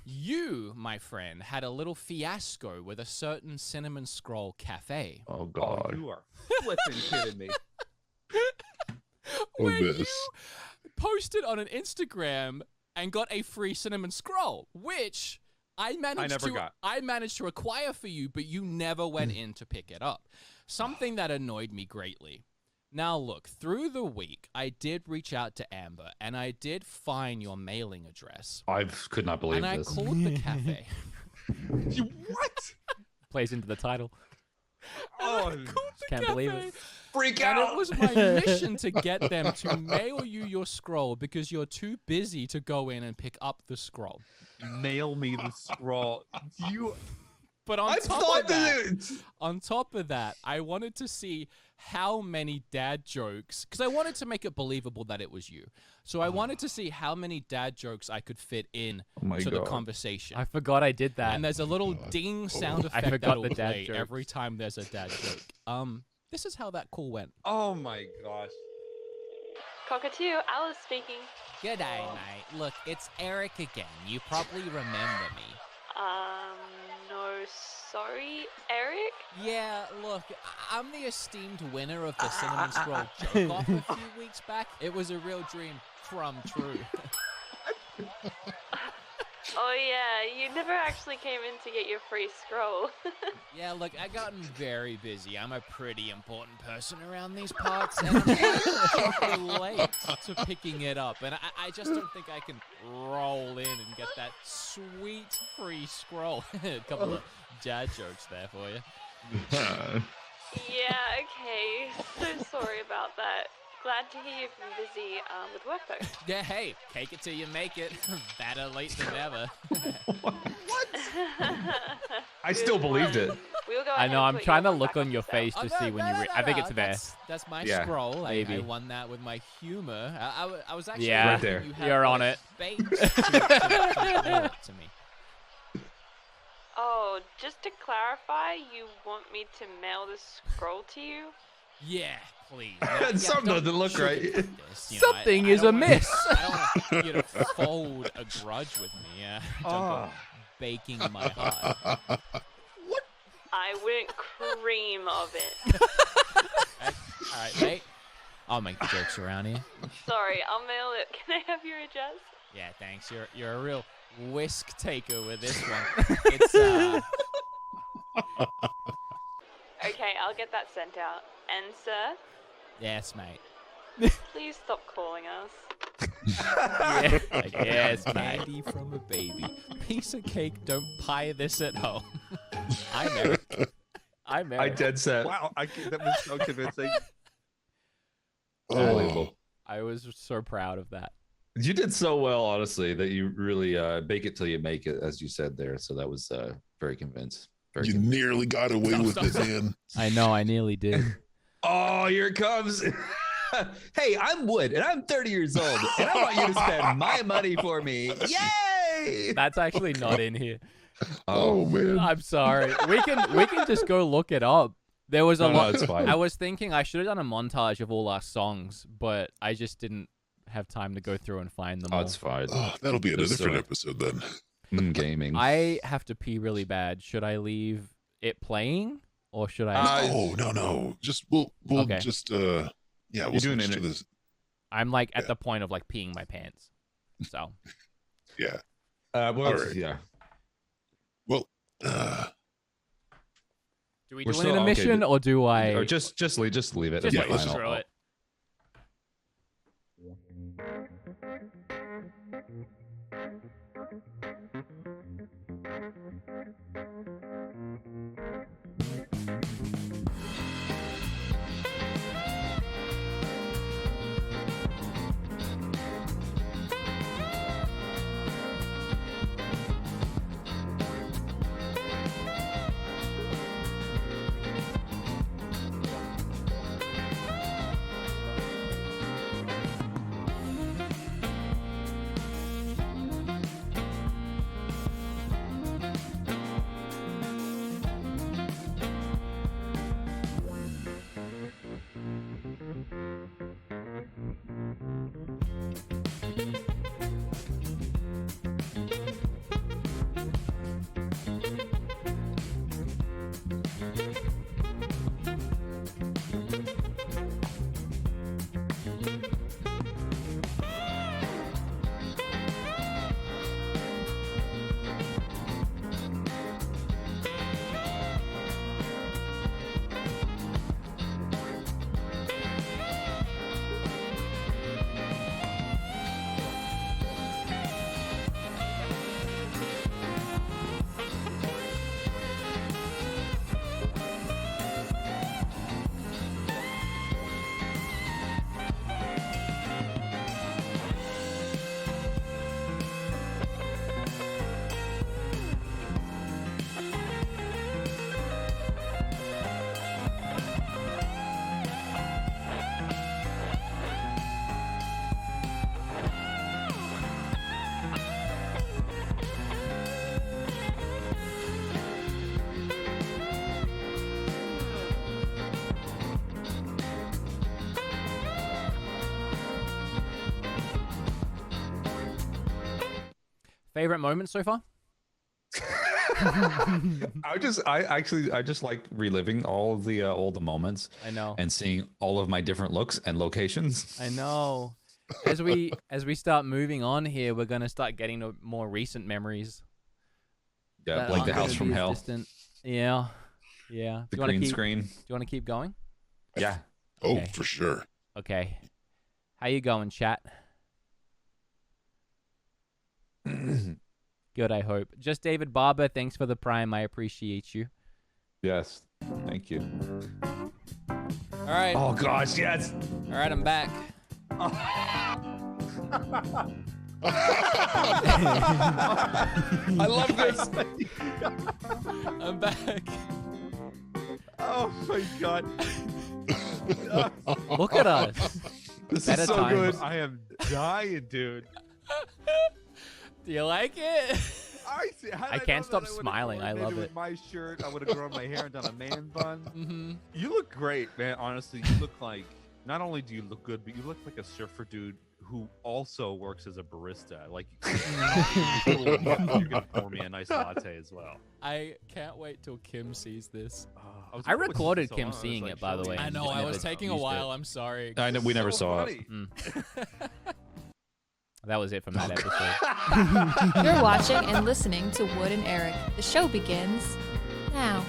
You, my friend, had a little fiasco with a certain cinnamon scroll cafe. Oh God, you are flipping kidding me. When you posted on an Instagram and got a free cinnamon scroll, which I managed to acquire for you, but you never went in to pick it up. Something that annoyed me greatly. Now look, through the week, I did reach out to Amber, and I did find your mailing address. I could not believe and this. I called the cafe. What? Plays into the title. Oh, Can't believe it. Freak And out! it was my mission to get them to mail you your scroll because you're too busy to go in and pick up the scroll. Mail me the scroll. You. But on top of that, I wanted to see how many dad jokes, because I wanted to make it believable that it was you. So I wanted to see how many dad jokes I could fit in to the conversation. I forgot I did that. And there's a little ding sound effect I forgot that'll the dad play joke. every time there's a dad joke. This is how that call went. Oh my gosh. Cockatoo, Alice speaking. G'day, mate. Look, it's Eric again. You probably remember me. No, sorry, Eric? Yeah, look, I'm the esteemed winner of the Cinnamon Scroll Joke-Off a few weeks back. It was a real dream come true. Oh yeah, you never actually came in to get your free scroll. Yeah, look, I gotten very busy. I'm a pretty important person around these parts, and I'm late to picking it up. And I just don't think I can roll in and get that sweet free scroll. A couple of dad jokes there for you. Yeah, okay. So sorry about that. Glad to hear you've been busy with work though. Yeah, hey, take it till you make it. Better late than never. I still believed it. We'll go I ahead know. and I'm put trying to your look back on your face to see when you. I think it's there. That's my Yeah, scroll. maybe. I won that with my humor. I was actually Yeah, right there. You had you're on the it. space to mail it to me. Oh, just to clarify, you want me to mail the scroll to you? Yeah, please. Something don't doesn't look right. sugarcoat this, you know. Something I is don't wanna- amiss. I don't want you to fold a grudge with me. Don't go baking my heart. I wouldn't cream of it. All right, mate. I'll make the jokes around here. Sorry, I'll mail it. Can I have your address? Yeah, thanks. You're a real whisk taker with this one. It's Okay, I'll get that sent out. And sir, yes, mate. please stop calling us. Yes, candy from a baby. Piece of cake. Don't pie this at home. I'm Eric. I dead set. Wow, that was so convincing. Unbelievable. I was so proud of that. You did so well, honestly, that you really bake it till you make it, as you said there. So that was very convinced. You nearly got away with it, man. I know. I nearly did. Oh, here it comes. Hey, I'm Wood, and I'm 30 years old, and I want you to spend my money for me. Yay! That's actually not in here. Oh man. I'm sorry. We can just go look it up. There was a lot. It's fine. I was thinking I should have done a montage of all our songs, but I just didn't have time to go through and find them all. It's fine. Oh, that'll be a different episode then. Gaming. I have to pee really bad. Should I leave it playing, or should I? No. Just we'll just we'll switch to this. I'm like at the point of like peeing my pants. So. Yeah. Well, right. yeah. Well. Do we do an intermission or do I? Or just leave it. Just throw it. Favorite moment so far? I just like reliving all the moments. I know. And seeing all of my different looks and locations. I know. As we start moving on here, we're gonna start getting to more recent memories. Yeah, like the house from hell. Yeah. Yeah. The green screen. Do you want to keep going? Yeah. Oh, for sure. Okay. How you going, chat? Good, I hope. Just David Barber, thanks for the prime. I appreciate you. Yes. Thank you. All right. Oh, gosh, yes. All right, I'm back. I love this. I'm back. Oh, my God. Look at us. This Better is so times. good. I am dying, dude. Do you like it? I can't stop smiling. I love it. With my shirt, I would have grown my hair and done a man bun. Mm-hmm. You look great, man. Honestly, you look like, not only do you look good, but you look like a surfer dude who also works as a barista. Like, you're gonna pour me a nice latte as well. I can't wait till Kim sees this. I recorded Kim seeing it, by the way. I know. I was taking a while. I'm sorry. I know. We never saw it. That was it from that episode. You're watching and listening to Wood and Eric. The show begins now.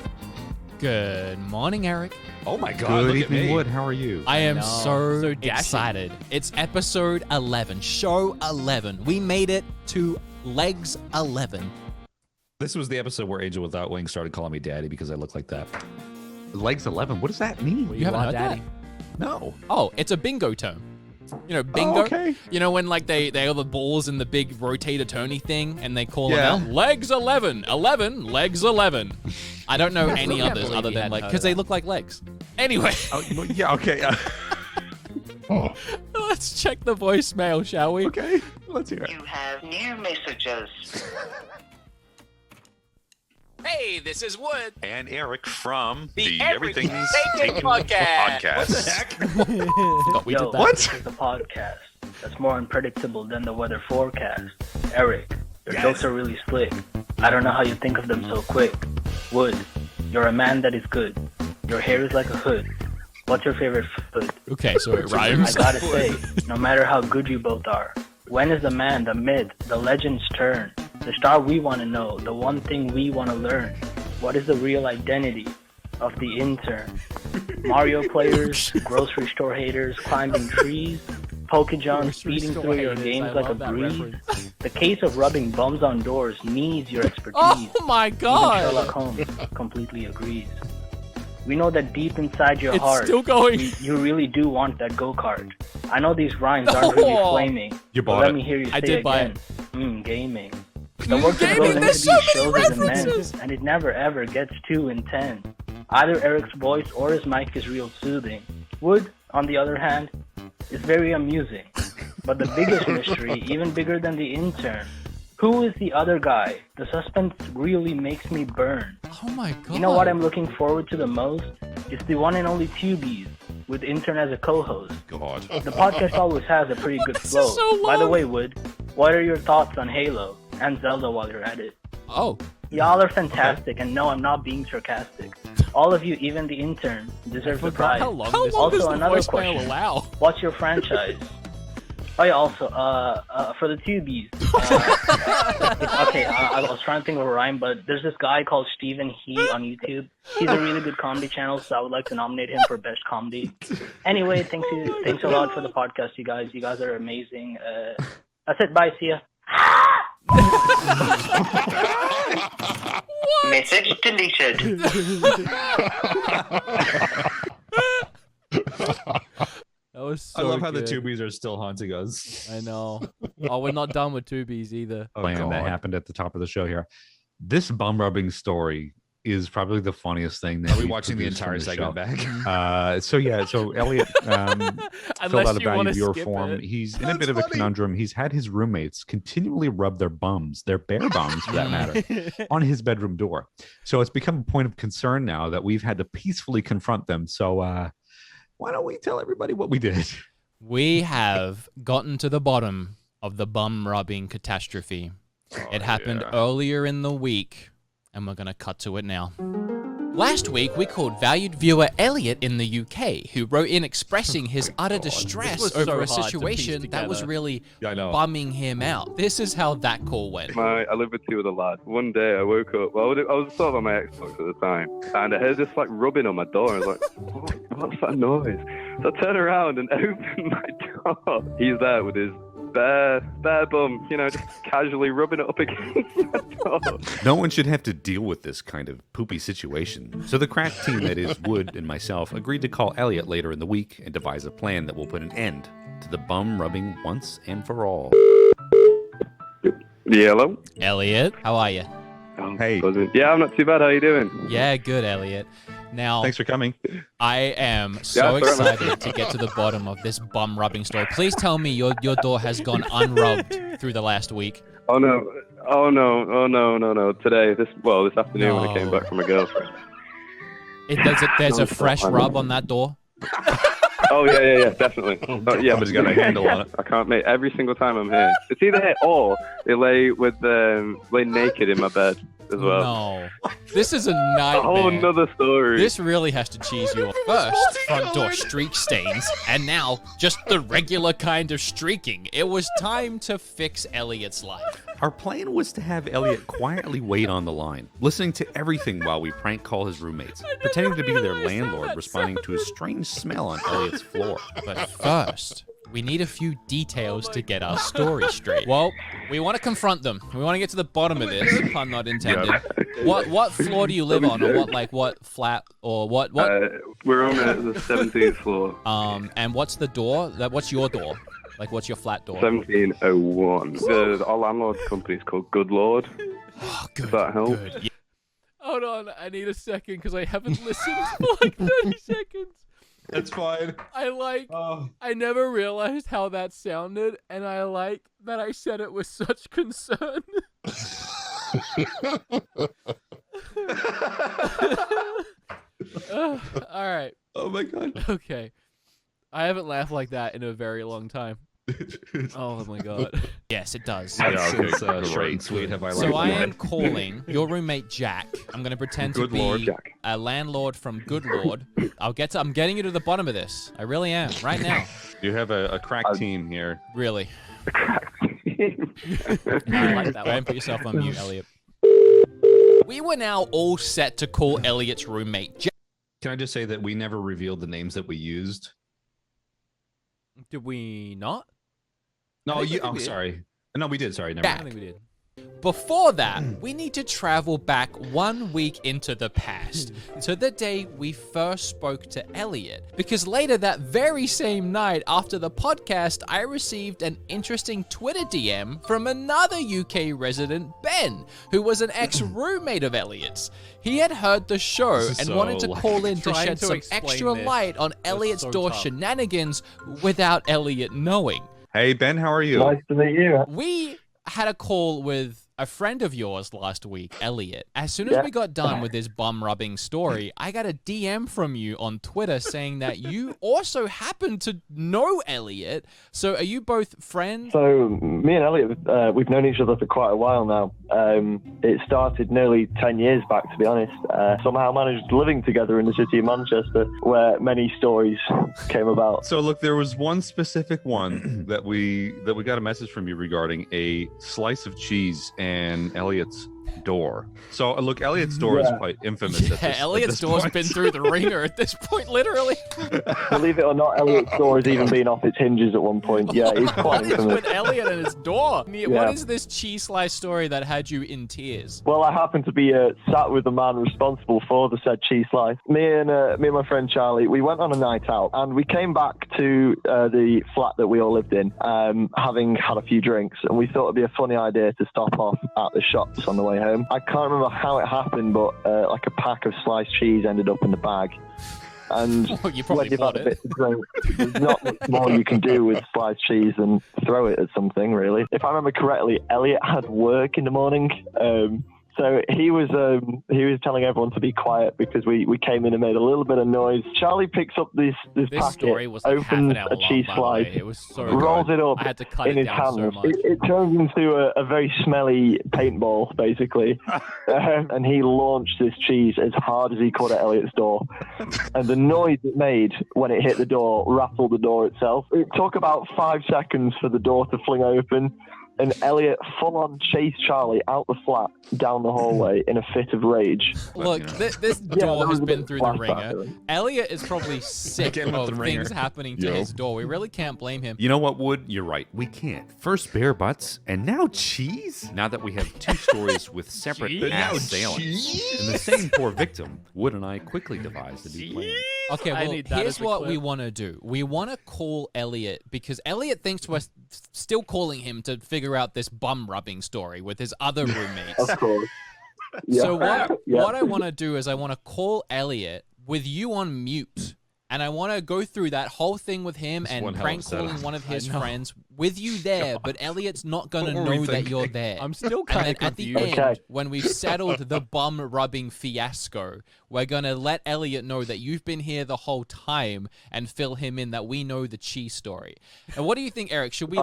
Good morning, Eric. Oh my God! Good evening, Wood. How are you? I am so dashing. excited. It's episode 11, show 11. We made it to legs 11. This was the episode where Angel Without Wings started calling me daddy because I look like that. Legs 11. What does that mean? You haven't heard daddy? that? No. Oh, it's a bingo term. You know, bingo. Oh, okay. You know when like they have the balls in the big rotator turny thing, and they call it out legs 11, 11, legs 11. I don't know any others other than like because they look like legs. Anyway. Yeah. Okay. Let's check the voicemail, shall we? Okay. Let's hear it. You have new messages. Hey, this is Wood. And Eric from the Everything's Taken podcast. What the heck? Forgot we did that. What? This is the podcast that's more unpredictable than the weather forecast. Eric, your jokes are really slick. I don't know how you think of them so quick. Wood, you're a man that is good. Your hair is like a hood. What's your favorite food? Okay, so it rhymes. I gotta say, no matter how good you both are, when is the man, the myth, the legend's turn? The star we want to know, the one thing we want to learn. What is the real identity of the intern? Mario players, grocery store haters, climbing trees, Pokejohn speeding through your games like a breeze. Reference. The case of rubbing bums on doors needs your expertise. Oh my god! Even Sherlock Holmes completely agrees. We know that deep inside your It's heart, still going. you really do want that go-kart. I know these rhymes aren't really flaming. You but bought let it. me hear you say I did buy again. it. Gaming. The work that Gaming, goes into there's these so shows many is immense, references. and it never ever gets too intense. Either Eric's voice or his mic is real soothing. Wood, on the other hand, is very amusing. But the biggest mystery, even bigger than the intern, who is the other guy? The suspense really makes me burn. Oh my god. You know what I'm looking forward to the most? It's the one and only Tubies, with intern as a co-host. God. The podcast always has a pretty good flow. so By the long. way, Wood, what are your thoughts on Halo and Zelda while you're at it? Oh. Y'all are fantastic, and no, I'm not being sarcastic. All of you, even the intern, deserve the prize. How long does Also, the another voicemail question. allow? What's your franchise? Oh yeah, also, for the Tubies. Okay, I was trying to think of a rhyme, but there's this guy called Stephen He on YouTube. He's a really good comedy channel, so I would like to nominate him for best comedy. Anyway, thanks a lot for the podcast, you guys. You guys are amazing. That's it. Bye. See ya. Message deleted. That was so I love how the good. tubies are still haunting us. I know. Oh, we're not done with tubies either. Plan that happened at the top of the show here. This bum rubbing story is probably the funniest thing that Are we we've watching the produced entire from segment show. back? So Elliot filled out a you wanna value viewer skip form. it. He's in a bit of a conundrum. He's had his roommates continually rub their bums, their bare bums for that matter, on his bedroom door. So it's become a point of concern now that we've had to peacefully confront them. So why don't we tell everybody what we did? We have gotten to the bottom of the bum rubbing catastrophe. It happened earlier in the week, and we're going to cut to it now. Last week, we called valued viewer Elliot in the UK, who wrote in expressing his utter distress was over so a hard to piece situation that was together. really I know. bumming him out. This is how that call went. I live with two other lads. One day I woke up, I was sort of on my Xbox at the time, and I heard this like rubbing on my door. I was like, what's that noise? So I turn around and open my door. He's there with his bare bum, just casually rubbing it up against the door. No one should have to deal with this kind of poopy situation. So the crack team that is Wood and myself agreed to call Elliot later in the week and devise a plan that will put an end to the bum rubbing once and for all. Yeah, hello? Elliot, how are you? Hey. Yeah, I'm not too bad. How you doing? Yeah, good, Elliot. Now, Thanks for coming. I am so it's all right, man. excited to get to the bottom of this bum rubbing story. Please tell me your door has gone unrubbed through the last week. Oh no. Today, this afternoon when I came back from my girlfriend. There's No, a it's fresh not. rub on that door. Oh yeah, definitely. Yeah, Somebody's got a handle on it. I can't make every single time I'm here. It's either here or they lay naked in my bed as well. No, this is a A nightmare. whole nother story. This really has to cheese you off. First, front door streak stains, and now just the regular kind of streaking. It was time to fix Elliot's life. Our plan was to have Elliot quietly wait on the line, listening to everything while we prank call his roommates, pretending to be their landlord, responding to a strange smell on Elliot's floor. But first, we need a few details to get our story straight. Well, we want to confront them. We want to get to the bottom of this, pun not intended. What floor do you live on, or what flat, or what? We're on the 17th floor. And what's the door? What's your door? Like, what's your flat door? 1701. Our landlord company is called Good Lord. Oh, good. Does that help? Good. Hold on, I need a second because I haven't listened for like 30 seconds. That's fine. I never realized how that sounded, and I like that I said it with such concern. Okay. I haven't laughed like that in a very long time. Oh my god. Yes, it does. Since short and sweet have I So I am calling your roommate Jack. I'm going to pretend to be a landlord from Good Lord. I'm getting you to the bottom of this. I really am, right now. You have a crack team here. Really. I like that one. Put yourself on mute, Elliot. We were now all set to call Elliot's roommate Jack. Can I just say that we never revealed the names that we used? Did we not? No, sorry. No, we did. Sorry, never mind. I think we did. Before that, we need to travel back 1 week into the past, to the day we first spoke to Elliot. Because later that very same night after the podcast, I received an interesting Twitter DM from another UK resident, Ben, who was an ex-roommate of Elliot's. He had heard the show and wanted to call in to shed some extra light on Elliot's door shenanigans without Elliot knowing. Hey, Ben, how are you? Nice to meet you. We had a call with a friend of yours last week, Elliot. As soon as we got done with this bum rubbing story, I got a DM from you on Twitter saying that you also happen to know Elliot. So are you both friends? So me and Elliot, we've known each other for quite a while now. It started nearly 10 years back, to be honest. Somehow managed living together in the city of Manchester, where many stories came about. So look, there was one specific one that we got a message from you regarding a slice of cheese and Elliot's door. So look, Elliot's door is quite infamous. Elliot's door's been through the ringer at this point, literally. Believe it or not, Elliot's door has even been off its hinges at one point. Yeah, he's quite infamous. With Elliot and his door. What is this cheese slice story that had you in tears? Well, I happened to be sat with the man responsible for the said cheese slice. Me and my friend Charlie, we went on a night out and we came back to the flat that we all lived in, having had a few drinks, and we thought it'd be a funny idea to stop off at the shops on the way home. I can't remember how it happened, but like a pack of sliced cheese ended up in the bag. And you probably bought it. Bit to drink, there's not much more you can do with sliced cheese than throw it at something, really. If I remember correctly, Elliot had work in the morning. So he was telling everyone to be quiet because we came in and made a little bit of noise. Charlie picks up this packet, story was like opens a cheese slice, it was so rolls good. it up I had to cut in it his down hand. so much. It turns into a very smelly paintball, basically. And he launched this cheese as hard as he could at Elliot's door. And the noise it made when it hit the door rattled the door itself. It took about 5 seconds for the door to fling open. And Elliot full-on chased Charlie out the flat, down the hallway in a fit of rage. Look, this door has been through the ringer. Elliot is probably sick of things happening to his door. We really can't blame him. You know what, Wood? You're right. We can't. First bare butts, and now cheese? Now that we have two stories with separate assailants and the same poor victim, Wood and I quickly devised a new plan. Okay, well, here's what we want to do. We want to call Elliot because Elliot thinks we're still calling him to figure out this bum rubbing story with his other roommates. Of course. So what I want to do is I want to call Elliot with you on mute. And I want to go through that whole thing with him and prank calling one of his friends with you there, but Elliot's not going to know that you're there. I'm still kind of confused. At the end, when we've settled the bum rubbing fiasco, we're going to let Elliot know that you've been here the whole time and fill him in that we know the cheese story. And what do you think, Eric? Should we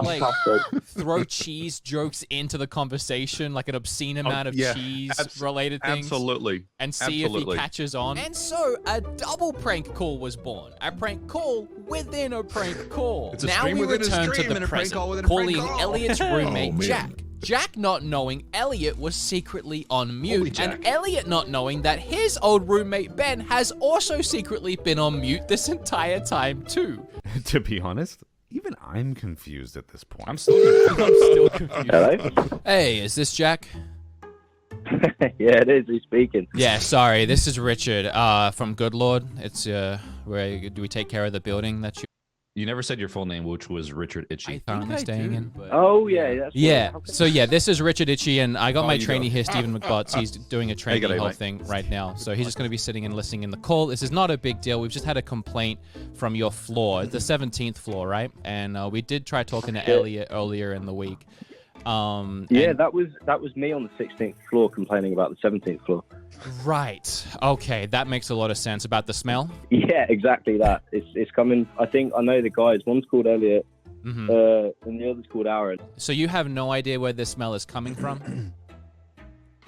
throw cheese jokes into the conversation, like an obscene amount of cheese-related things? Absolutely. And see if he catches on? And so a double prank call was born. A prank call within a prank call. It's a now stream we within a return to stream the and a prank present, call within a prank calling call. Elliot's roommate Jack. Jack not knowing Elliot was secretly on mute, and Elliot not knowing that his old roommate Ben has also secretly been on mute this entire time too. To be honest, even I'm confused at this point. I'm still confused. Hello? Hey, is this Jack? Yeah, it is. He's speaking. Yeah, sorry. This is Richard from Good Lord. It's where do we take care of the building that you never said your full name, which was Richard Itchy. Currently staying in. Oh, yeah. Yeah. So, yeah, this is Richard Itchy, and I got my trainee here, Stephen McButts. He's doing a training whole thing right now. So he's just going to be sitting and listening in the call. This is not a big deal. We've just had a complaint from your floor, the 17th floor, right? And we did try talking to Elliot earlier in the week. That was me on the 16th floor complaining about the 17th floor. Right. Okay, that makes a lot of sense about the smell. Yeah, exactly that. It's coming. I think I know the guys. One's called Elliot, and the other's called Aaron. So you have no idea where this smell is coming from?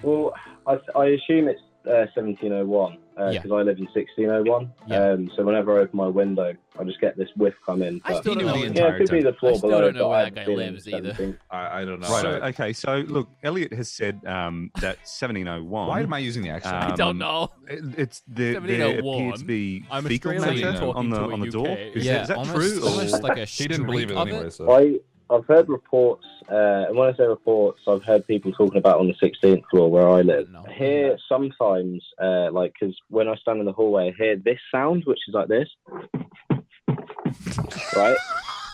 Well, I assume it's 1701 because I live in 1601. So whenever I open my window, I just get this whiff come in. I still don't know. It could be the floor below. I don't know where that guy lives either. I don't know. Right. Okay. So look, Elliot has said that 1701. Why am I using the accent? I don't know. It's there appears to be fecal matter on the door. Is that true? Almost like a he didn't believe it anyway. So. I've heard reports, and when I say reports, I've heard people talking about on the 16th floor where I live. Here, sometimes, because when I stand in the hallway, I hear this sound, which is like this. Right?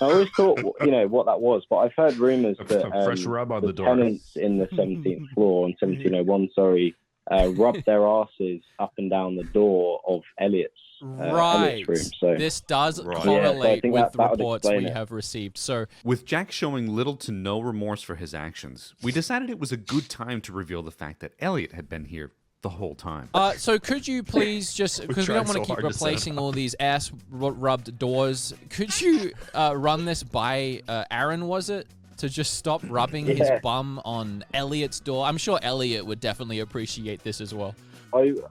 I always thought, what that was, but I've heard rumours that fresh rub on the door. Tenants in the 17th floor on 1701, rub their asses up and down the door of Elliot's Right. room. So this does correlate with the reports we it. have received. So, with Jack showing little to no remorse for his actions, we decided it was a good time to reveal the fact that Elliot had been here the whole time. So could you please just, because we don't want to keep replacing all these ass-rubbed doors, could you run this by Aaron, was it? To just stop rubbing his bum on Elliot's door? I'm sure Elliot would definitely appreciate this as well.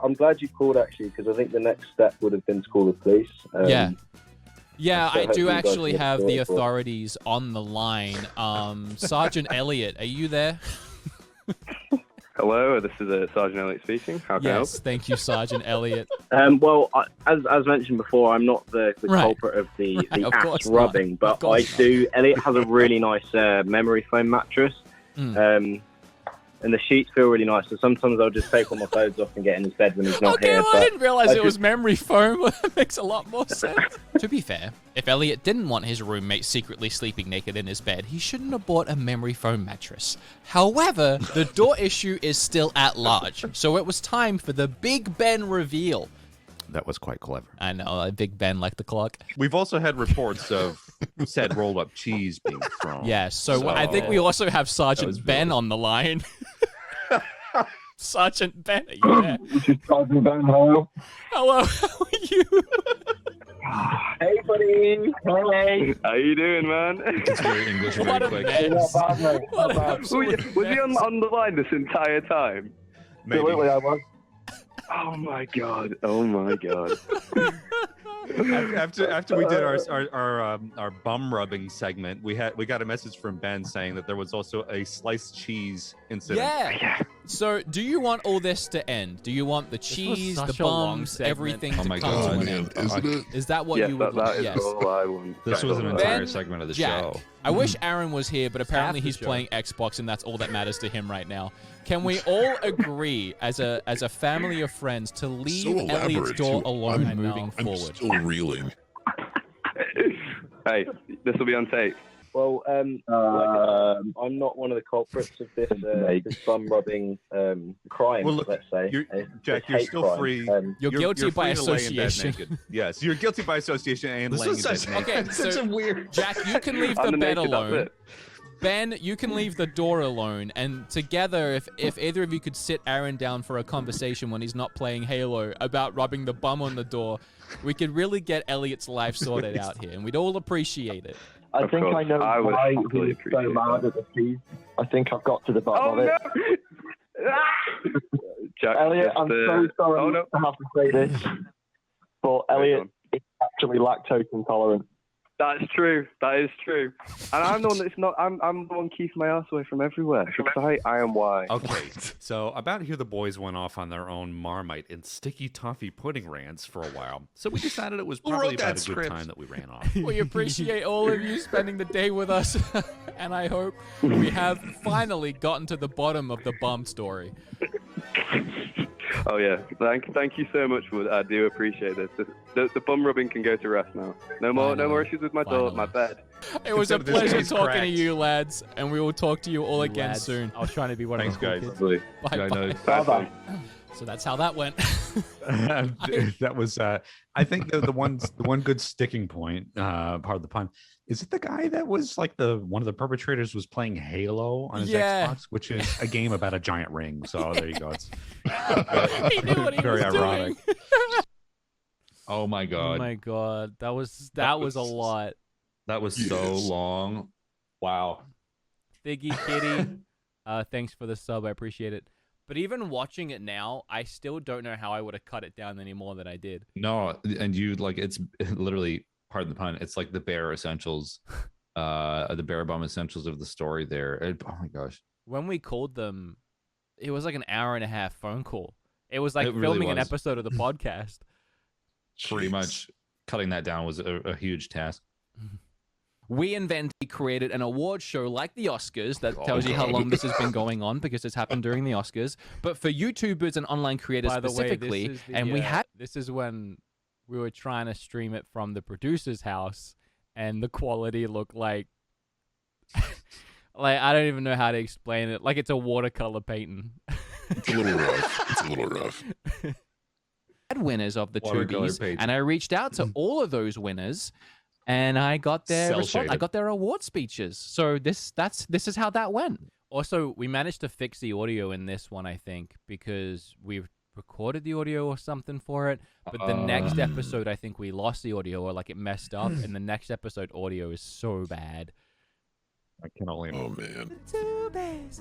I'm glad you called, actually, because I think the next step would have been to call the police. Yeah, I do actually have the authorities on the line. Sergeant Elliot, are you there? Hello, this is Sergeant Elliot speaking. How can I help? Yes, thank you, Sergeant Elliot. Well, as mentioned before, I'm not the culprit of the ass rubbing, but I do. Elliot has a really nice memory foam mattress. And the sheets feel really nice, so sometimes I'll just take all my clothes off and get in his bed when he's not here. Well, I didn't realize it was memory foam. That makes a lot more sense. To be fair, if Elliot didn't want his roommate secretly sleeping naked in his bed, he shouldn't have bought a memory foam mattress. However, the door issue is still at large, so it was time for the Big Ben reveal. That was quite clever. I know, Big Ben like the clock. We've also had reports of said rolled-up cheese being thrown. Yes, so I think we also have Sergeant Ben on the line. Sergeant Ben, are you there? This is Sergeant Ben, hello. Hello, how are you? Hey, buddy. Hey. How you doing, man? It's very English very quick. Was he on the line this entire time? Absolutely, I was. Oh my god! Oh my god! After we did our bum rubbing segment, we got a message from Ben saying that there was also a sliced cheese incident. Yeah. So, do you want all this to end? Do you want the cheese, the bums, everything to come to an end? Isn't it? Is that what you would like? Yes. All I want. This was an entire segment of the show. I wish Aaron was here, but apparently he's playing Xbox, and that's all that matters to him right now. Can we all agree, as a family of friends, to leave Elliot's door alone moving forward? I'm still reeling. Hey, this will be on tape. Well, I'm not one of the culprits of this bum rubbing crime. Well, look, let's say, Jack, you're still crime. free. You're guilty by association. Yes, you're guilty by association and laying in bed naked. Okay, so weird. Jack, you can leave the bed alone. Ben, you can leave the door alone, and together, if either of you could sit Aaron down for a conversation when he's not playing Halo about rubbing the bum on the door, we could really get Elliot's life sorted out here, and we'd all appreciate it. I think I know why he's so mad at the cheese. I think I've got to the bottom of it. Jack, Elliot, I'm so sorry to have to say this, but Elliot is actually lactose intolerant. That's true. That is true. And I'm the one that's not. I'm the one keeping my ass away from everywhere. I am why. Okay, so about here the boys went off on their own Marmite and sticky toffee pudding rants for a while. So we decided it was probably about a good time that we ran off. We appreciate all of you spending the day with us, and I hope we have finally gotten to the bottom of the bum story. Oh yeah, thank you so much. I do appreciate this. The bum rubbing can go to rest now. No more issues with my door, my bed. It was a pleasure talking to you, lads, and we will talk to you all again soon. I was trying to be one of those guys. Bye. Yeah, I know. Bye. So that's how that went. That was, I think the one good sticking point, part of the pun, is it the guy that was like one of the perpetrators was playing Halo on his Xbox, which is a game about a giant ring. So there you go. It's he knew what he very was ironic. doing. Oh my god. Oh my god. That was a lot. That was so long. Wow. Figgy Kitty. Thanks for the sub. I appreciate it. But even watching it now, I still don't know how I would have cut it down any more than I did. No, and you like it's literally, pardon the pun, it's like the bare essentials, the bare bum essentials of the story there. Oh my gosh. When we called them, it was like an hour and a half phone call. It was like It really filming an was. episode of the podcast. Pretty much cutting that down was a huge task. We created an award show like the Oscars that tells you how long this has been going on because it's happened during the Oscars. But for YouTubers and online creators By the specifically, way, and we had this is when we were trying to stream it from the producer's house, and the quality looked like I don't even know how to explain it. Like it's a watercolor painting. It's a little rough. It's a little rough. winners of the Watercolor Tubies, painting. and I reached out to all of those winners. And I got their response. I Cel-shaded. got their award speeches. So this is how that went. Also, we managed to fix the audio in this one, I think, because we recorded the audio or something for it. But the next episode, I think we lost the audio or like it messed up. And the next episode audio is so bad. I can only. Oh man. Tubies.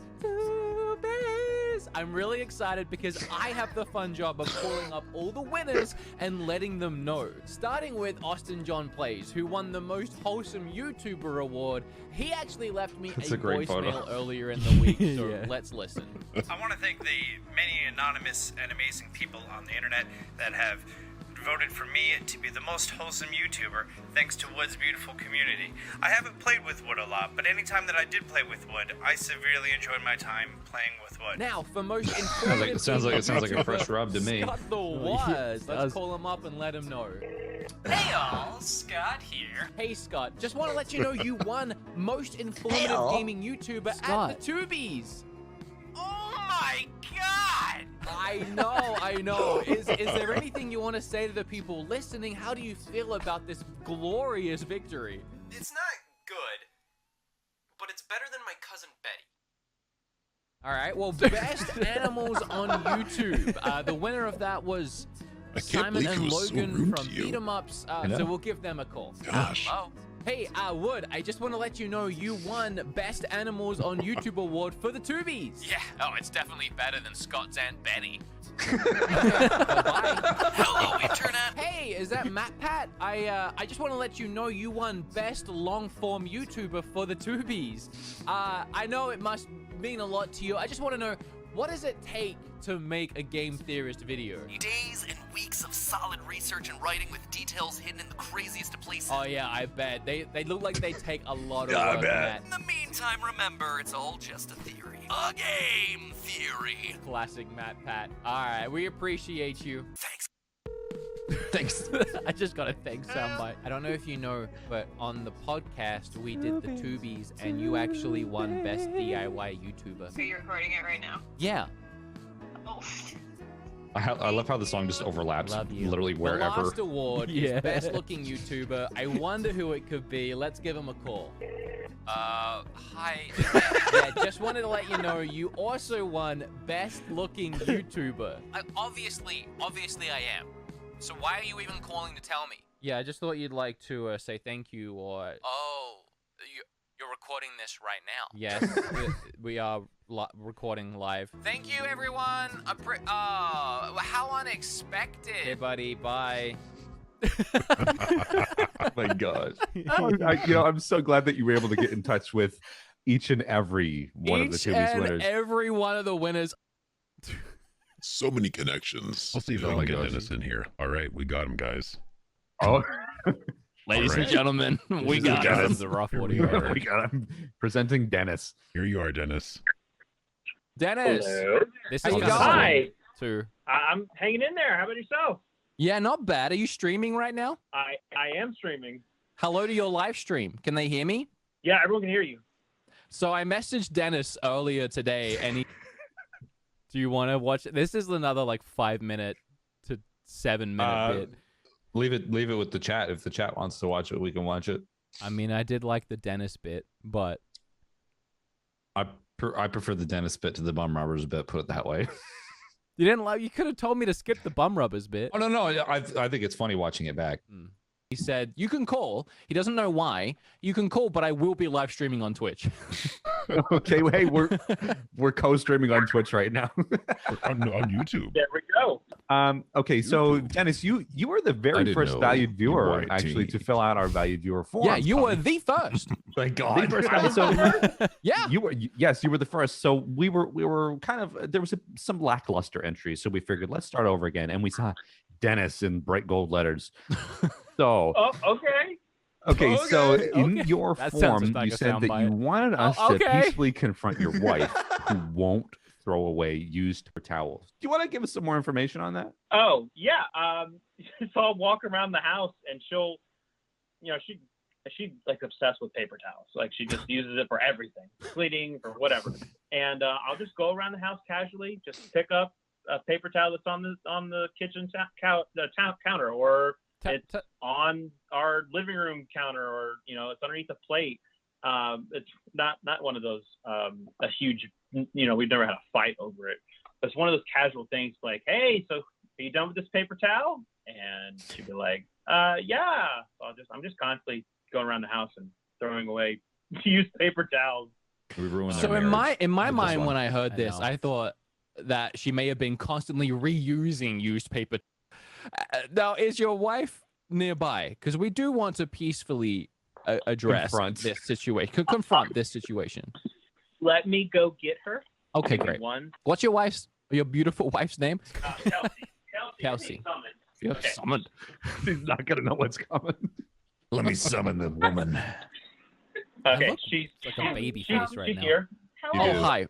I'm really excited because I have the fun job of calling up all the winners and letting them know. Starting with Austin John Plays, who won the most wholesome YouTuber award. He actually left me That's a a great voicemail photo. earlier in the week, so Yeah. let's listen. I want to thank the many anonymous and amazing people on the internet that have voted for me to be the most wholesome YouTuber, thanks to Wood's beautiful community. I haven't played with Wood a lot, but anytime that I did play with Wood, I severely enjoyed my time playing with Wood. Now, for most It sounds like a fresh rub to me. Scott the Was. Let's call him up and let him know. Hey y'all, Scott here. Hey Scott, just want to let you know you won most informative Hey-all. gaming YouTuber Scott. at the Tubies. Oh my god! I know. Is there anything you want to say to the people listening? How do you feel about this glorious victory? It's not good, but it's better than my cousin Betty. All right. Well, best animals on YouTube. The winner of that was I can't Simon believe and he was so Logan rude from to you. Beat 'em Ups. I know. So we'll give them a call. Gosh. Oh, Hey, Wood, I just want to let you know you won Best Animals on YouTube award for the Tubies. yeah. Oh, it's definitely better than Scott's Aunt Betty. Bye. Hello, Internet. Hey, is that Matt Pat? I just want to let you know you won Best Long Form YouTuber for the Tubies. I know it must mean a lot to you. I just want to know, what does it take to make a game theorist video? Days and weeks of solid research and writing with details hidden in the craziest of places. Oh yeah, I bet. They look like they take a lot of Yeah, I work. bet. In the meantime, remember, it's all just a theory. A game theory. Classic Matt Pat. All right, we appreciate you. Thanks. Thanks. I just got a thanks soundbite. I don't know if you know, but on the podcast we did the Tubies, and you actually won Best DIY YouTuber. Are you recording it right now? Yeah. Oh. I love how the song just overlaps Love you. literally The wherever. last award Yeah. is Best Looking YouTuber. I wonder who it could be. Let's give him a call. Hi. Yeah, just wanted to let you know you also won Best Looking YouTuber. Obviously I am. So why are you even calling to tell me? Yeah, I just thought you'd like to say thank you or... Oh, you're recording this right now. Yes, we are recording live. Thank you, everyone. How unexpected. Hey, buddy, bye. Oh my gosh. I'm so glad that you were able to get in touch with each and every one of the Each Tubies and winners. every one of the winners. So many connections. I'll see if Oh I my can get gosh. Dennis in here. All right, we got him, guys. Oh, Ladies All and right. gentlemen, we is got Dennis. him. This is a rough Here we audio. are. we got him presenting Dennis. Here you are, Dennis. Dennis. Hello. This How is you kinda going? Hi. too. I'm hanging in there. How about yourself? Yeah, not bad. Are you streaming right now? I am streaming. Hello to your live stream. Can they hear me? Yeah, everyone can hear you. So I messaged Dennis earlier today, and he Do you want to watch? This is another like 5-minute to 7-minute bit. Leave it with the chat. If the chat wants to watch it, we can watch it. I mean, I did like the dentist bit, but I prefer the dentist bit to the bum rubbers bit. Put it that way. You didn't like. You could have told me to skip the bum rubbers bit. Oh no, I think it's funny watching it back. He said, "You can call." He doesn't know why. You can call, but I will be live streaming on Twitch. Okay, hey, we're co-streaming on Twitch right now. on YouTube. There we go. Okay, so Dennis, you were the very first valued viewer actually to fill out our valued viewer form. Yeah, you were the first. Thank God. The first guy. So, yeah, you were. Yes, you were the first. So we were kind of there was some lackluster entries. So we figured let's start over again, and we saw Dennis in bright gold letters. So. Oh, okay. Okay, so in your form, like you said that you wanted us to peacefully confront your wife who won't throw away used towels. Do you want to give us some more information on that? Oh, yeah. So I'll walk around the house and she'll, she's like obsessed with paper towels. Like she just uses it for everything, cleaning or whatever. And I'll just go around the house casually, just pick up a paper towel that's on the kitchen counter, or it's on our living room counter, or it's underneath a plate. It's not one of those a huge, we've never had a fight over it. But it's one of those casual things like, hey, so are you done with this paper towel? And she'd be like, yeah. So I'm just constantly going around the house and throwing away used paper towels. We ruined So their in marriage. my With this mind, one. when I heard this, I thought that she may have been constantly reusing used paper. Now, is your wife nearby? Because we do want to peacefully address this situation. Confront this situation. Let me go get her. Okay, great. What's your beautiful wife's name? Kelsey. You're summoned. She's not gonna know what's coming. Let me summon the woman. Okay, she's like a baby face right now. Here. Oh, hi.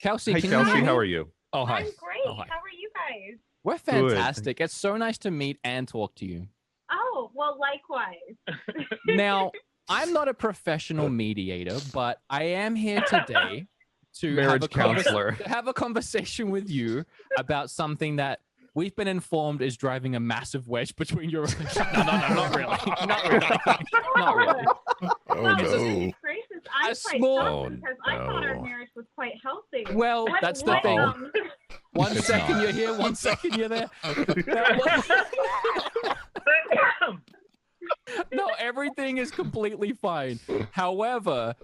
Kelsey, Hey, can Kelsey, you hear how me? are you? Oh, hi. I'm great. Oh, hi. How are you guys? We're fantastic. It's so nice to meet and talk to you. Oh, well, likewise. Now, I'm not a professional mediator, but I am here today to Marriage counselor. to have a conversation with you about something that we've been informed is driving a massive wedge between your relationship. No, not really. Not really. Not really. Oh, no. Goodness gracious, I'm quite small- shocked because I thought our marriage was quite healthy. Well, that's the thing. One It's second not. you're here, 1 second you're there. No, everything is completely fine. However,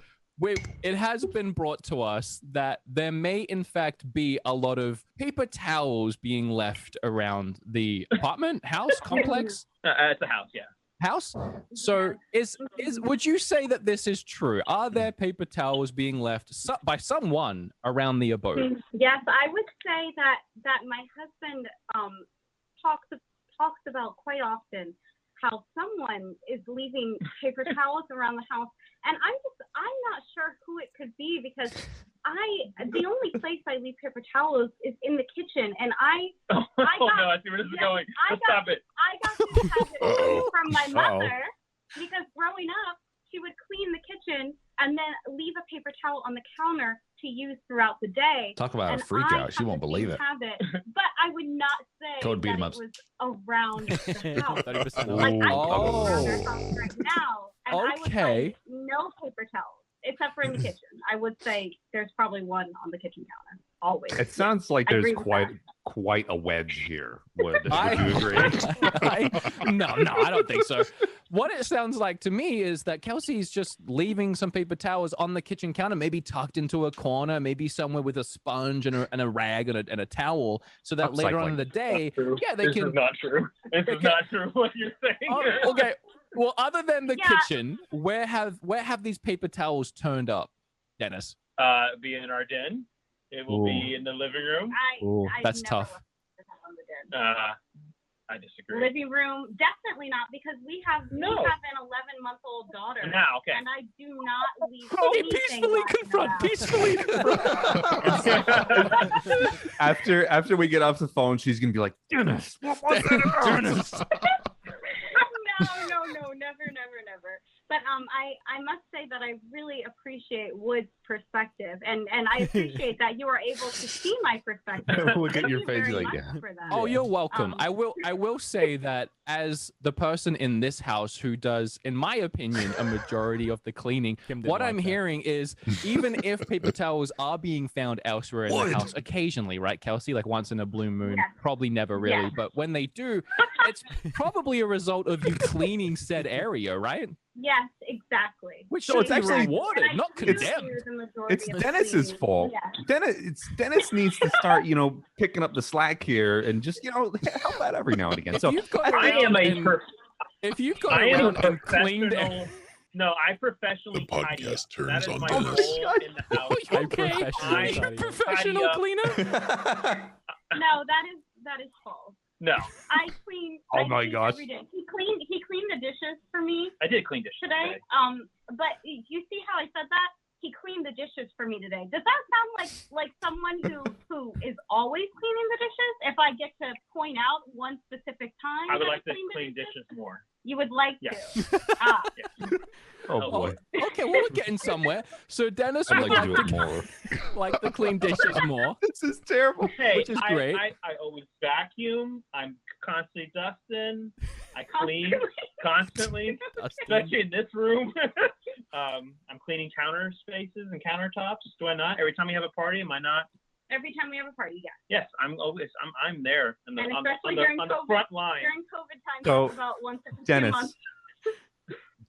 it has been brought to us that there may in fact be a lot of paper towels being left around the apartment, house, complex. It's a house, yeah. House. So, would you say that this is true? Are there paper towels being left by someone around the abode? Yes, I would say that my husband talks about quite often how someone is leaving paper towels around the house, and I'm not sure who it could be, because the only place I leave paper towels is in the kitchen, and I no, I see where this is going. Stop it. I got to have it from my mother, because growing up, she would clean the kitchen and then leave a paper towel on the counter to use throughout the day. Talk about and a freak I out. She won't believe it. have it, but I would not say Code beat 'em that ups. it was around the house. 30% Like, I'm off. around their house right now, and I would Okay. say no paper towels, except for in the kitchen. I would say there's probably one on the kitchen counter, always. It sounds like I there's agree with quite a wedge here. Would you I agree? No, I don't think so. What it sounds like to me is that Kelsey's just leaving some paper towels on the kitchen counter, maybe tucked into a corner, maybe somewhere with a sponge and a rag and a towel, so that later on in the day, yeah, they This can. is not true. This is not true what you're saying. Oh, okay. Well, other than the Yeah. kitchen, where have these paper towels turned up, Dennis? Be in our den. It will be in the living room. That's tough. I disagree. Living room, definitely not, because we have an 11-month-old daughter, okay. and I do not leave Okay, anything peacefully lying confront. around. Peacefully confront. After we get off the phone, she's gonna be like, Dennis, what was that about? No, never. But I must say that I really appreciate Wood's perspective, and I appreciate that you are able to see my perspective. Look at Thank your you face, very like, much yeah. for that. Oh, you're welcome. I will say that as the person in this house who does, in my opinion, a majority of the cleaning, what I'm hearing is even if paper towels are being found elsewhere in the house, occasionally, right, Kelsey? Like once in a blue moon, probably never really, Yes. but when they do, it's probably a result of you cleaning said area, right? Yes, exactly. Which So it's should be actually rewarded, And I not do condemned. do the majority It's of the Dennis's cleaning. fault. Yes. Dennis needs to start, picking up the slack here and just, help out every now and again. If So you've got I am a and- per- If you've gone I am a around and cleaned professional. No, I professionally The tidy up. podcast turns That is on my Dennis. role in the house. I tidy professional up. cleaner? No, that is false. No, I clean. Oh I my clean gosh. Every day. He cleaned the dishes for me I did clean dishes today. But you see how I said that? He cleaned the dishes for me today. Does that sound like someone who is always cleaning the dishes? If I get to point out one specific time, I would that like to cleaned the clean dishes? dishes more. You would like Yes. to. Ah. Oh boy. Okay, well we're getting somewhere. So Dennis I'd would like to like do it more. like to clean dishes more. This is terrible. Hey, Which is great. I always vacuum. I'm constantly dusting. I clean constantly, especially in this room. I'm cleaning counter spaces and countertops. Do I not? Every time we have a party, am I not? Every time we have a party, yes. Yes, I'm there on the And on the, especially on the, during on the COVID, front line. During COVID times, So, it's about once every 2 Dennis. months.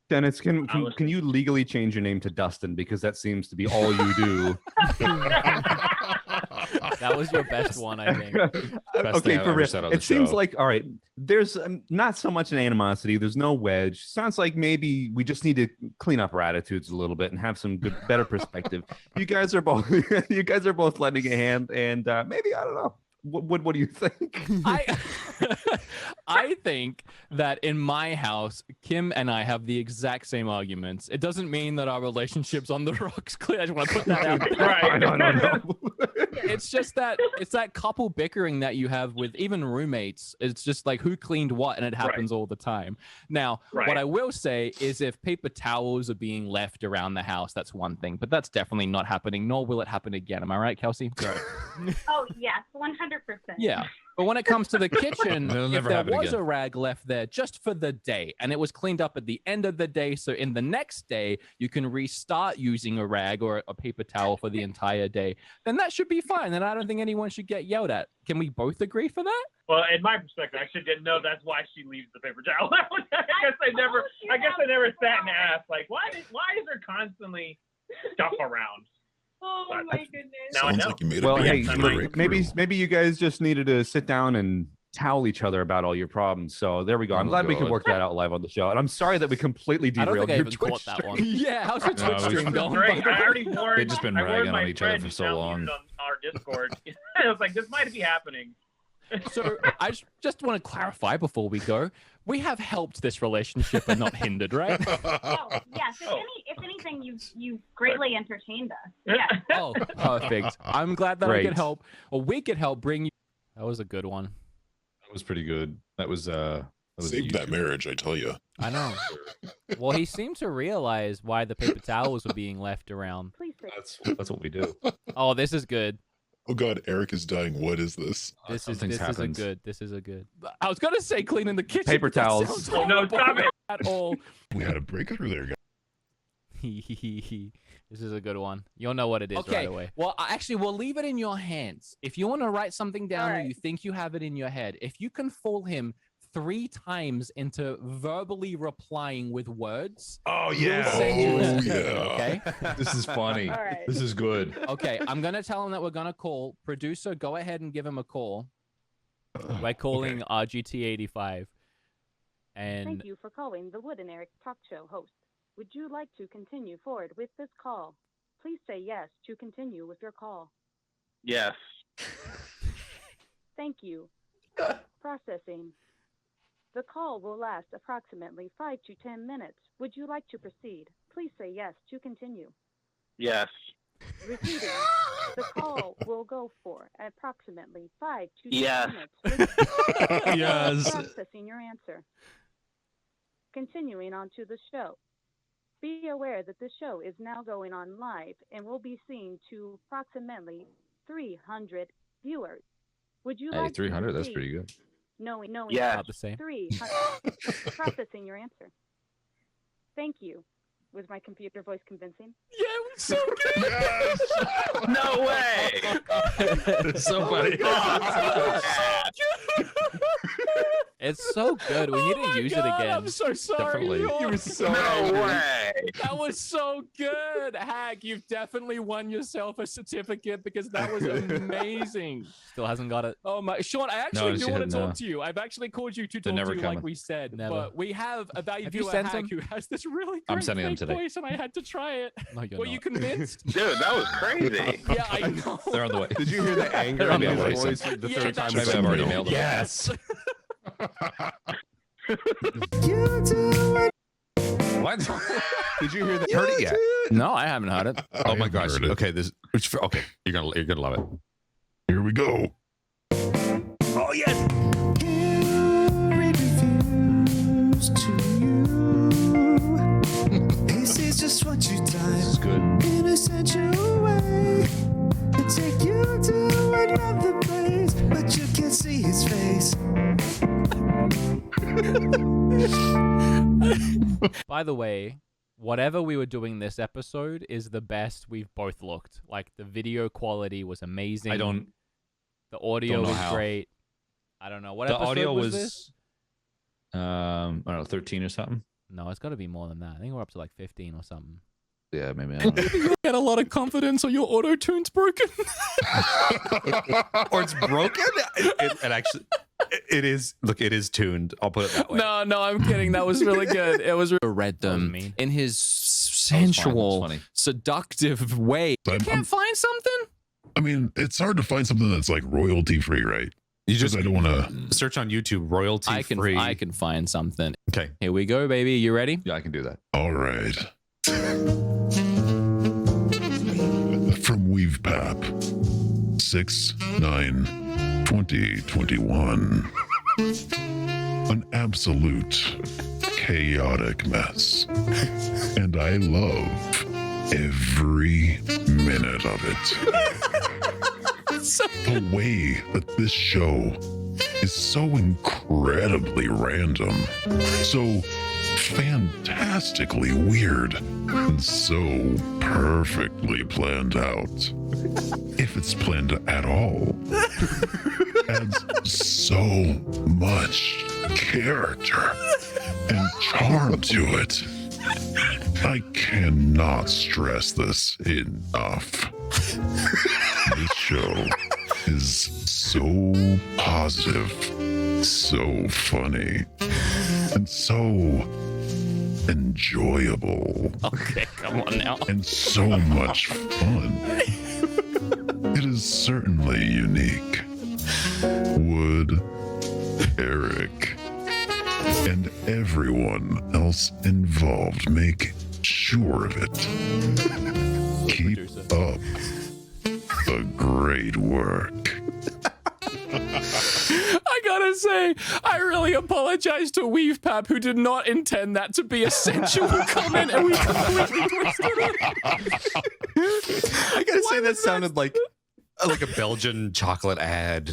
Dennis, can you legally change your name to Dustin because that seems to be all you do? That was your best one, I think. Okay, for real. It seems like all right. There's not so much an animosity. There's no wedge. Sounds like maybe we just need to clean up our attitudes a little bit and have some better perspective. You guys are both lending a hand, and maybe I don't know. What do you think? I think that in my house, Kim and I have the exact same arguments. It doesn't mean that our relationship's on the rocks. Clear. I just want to put that out there. Right. No. It's just that it's that couple bickering that you have with even roommates. It's just like who cleaned what, and it happens all the time. Now, what I will say is if paper towels are being left around the house, that's one thing, but that's definitely not happening, nor will it happen again. Am I right, Kelsey? Oh yes, 100%. Yeah. But when it comes to the kitchen, It'll if never there happen was again. a rag left there just for the day and it was cleaned up at the end of the day, so in the next day you can restart using a rag or a paper towel for the entire day, then that should be fine. And I don't think anyone should get yelled at. Can we both agree for that? Well, in my perspective, I should get no. That's why she leaves the paper towel out. I guess I never sat and asked like, why is there constantly stuff around? Oh my goodness. Now I Sounds know. like you made Well, a hey, big look, maybe you guys just needed to sit down and towel each other about all your problems. So there we go. I'm Oh, glad we could God. work that out live on the show. And I'm sorry that we completely I don't derailed think I your even Twitch caught that one. stream. Yeah, how's your No, Twitch we- stream going? Great. by the I way? already warned. They've just been I warned ragging my on each other friend for who's so now long. muted on our Discord. I was like, this might be happening. So I just want to clarify before we go. We have helped this relationship and not hindered, right? Oh yes. If anything, you've greatly entertained us. Yes. Oh, perfect. I'm glad that I Great. could help, or we could help bring you. That was a good one. That was pretty good. That was Saved that marriage, I tell you. I know. Well, he seemed to realize why the paper towels were being left around. That's what we do. Oh, this is good. Oh God, Eric is dying. What is this? This is Something's happened. good. This is a good. I was gonna say cleaning the kitchen. Paper but that towels. sounds Oh, no, horrible stop it. At all. We had a breakthrough there, guys. This is a good one. You'll know what it is Okay. right away. Well, actually, we'll leave it in your hands. If you want to write something down or Alright. you think you have it in your head, if you can fool him 3 times into verbally replying with words. Oh we'll send you Oh, his yeah. ticket, okay? This is funny. All right. This is good. Okay, I'm gonna tell him that we're gonna call. Producer, go ahead and give him a call. By calling RGT85. And Thank you for calling the Wood and Erek talk show host. Would you like to continue forward with this call? Please say yes to continue with your call. Yes. Thank you. Processing. The call will last approximately 5 to 10 minutes. Would you like to proceed? Please say yes to continue. Yes. Repeating. The call will go for approximately 5 to 10 Yes. minutes. Yes. Processing your answer. Continuing on to the show. Be aware that this show is now going on live and will be seen to approximately 300 viewers. Would you like 300, to that's pretty good. Knowing Yeah. About the same. 300. Processing your answer. Thank you. Was my computer voice convincing? Yeah, it was so good. Yes! No way! It's so funny. It's so good. We need to use it again. I'm so sorry. Definitely. You were so No way! That was so good. Hag, you've definitely won yourself a certificate because that was amazing. Still hasn't got it. Oh my, Sean, I actually do want to no. talk to you. I've actually called you to They're talk to never you coming. like we said. Never. But we have a valued Have you viewer, sent Hag, them? who has this really I'm great sending them fake today. voice, and I had to try it. No, you're Were not. you convinced? Dude, that was crazy. Yeah, I know. They're on the way. Did you hear the anger Maybe in I've his already voice sent- the Yeah, third time? that's- Maybe I've already No. mailed them. Yes. What? Did you hear that? Heard it yet? No, I haven't heard it. Oh my haven't gosh. heard it. Okay, okay. You're gonna love it. Here we go. Oh yes. Just what you This type is good. in a sensual way. And take you to another place, but you can't see his face. By the way, whatever we were doing this episode is the best we've both looked. Like the video quality was amazing. The audio don't know was how. great. I don't know what The episode audio was this? I don't know, 13 or something. No, it's got to be more than that. I think we're up to like 15 or something. Yeah, maybe. I don't know. You get a lot of confidence, or your auto tune's broken. Or it's broken. It actually, it is. Look, it is tuned. I'll put it that way. No, I'm kidding. That was really good. It was read them mean. in his That was sensual, funny. seductive way. I'm- Find something? I mean, it's hard to find something that's like royalty free, right? You just I don't want to search on YouTube royalty free. I can find something. Okay. Here we go, baby. You ready? Yeah, I can do that. All right. From WeavePap, 6/9/2021. An absolute chaotic mess. And I love every minute of it. The way that this show is so incredibly random, so fantastically weird, and so perfectly planned out. If it's planned at all, adds so much character and charm to it. I cannot stress this enough. This show is so positive, so funny, and so enjoyable. Okay, come on now. And so much fun. It is certainly unique. Would, Eric, and everyone else involved make sure of it. Keep up the great work. I gotta say, I really apologize to WeavePap, who did not intend that to be a sensual comment, and we completely twisted it. I gotta say that sounded like a Belgian chocolate ad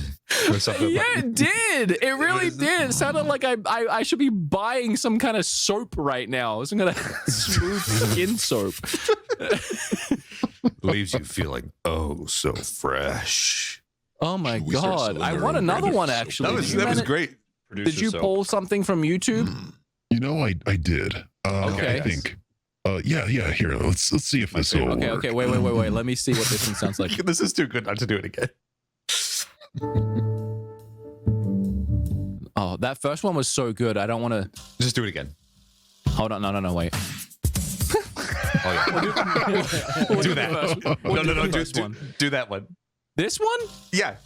or something. Yeah, it did. It really did. It sounded like I should be buying some kind of soap right now. Some kind of smooth skin soap. Leaves you feeling so fresh. Oh my Should we start god! selling I our want own another brand of one soap? actually. That was great. Did you pull something from YouTube? You know, I did. Okay. I think. Yeah. Here, let's see if this will work. Okay. Wait. Let me see what this one sounds like. This is too good not to do it again. Oh, that first one was so good. I don't want to. Just do it again. Hold on. No. Wait. Oh yeah. We'll do the that. first one. We'll No. the first one. Do that one. This one? Yeah.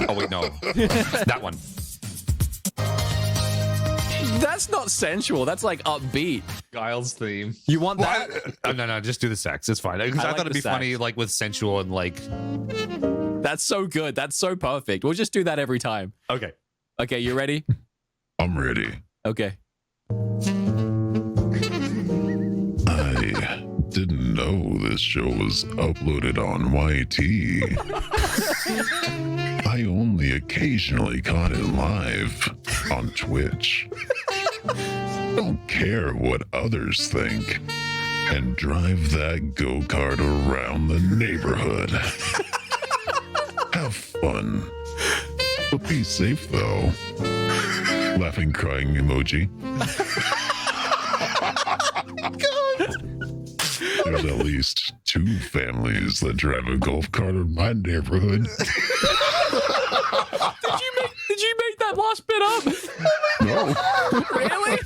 Oh wait, no. That one. That's not sensual. That's like upbeat. Giles' theme. You want that? No. Just do the sax. It's fine. Because I like thought it'd the be funny, sax. like with sensual and like. That's so good. That's so perfect. We'll just do that every time. Okay. Okay, you ready? I'm ready. Okay. didn't know this show was uploaded on YT. I only occasionally caught it live on Twitch. Don't care what others think, and drive that go-kart around the neighborhood. Have fun. But be safe, though. Laughing, crying emoji. There's at least 2 families that drive a golf cart in my neighborhood. Did you make that last bit up? No. Really?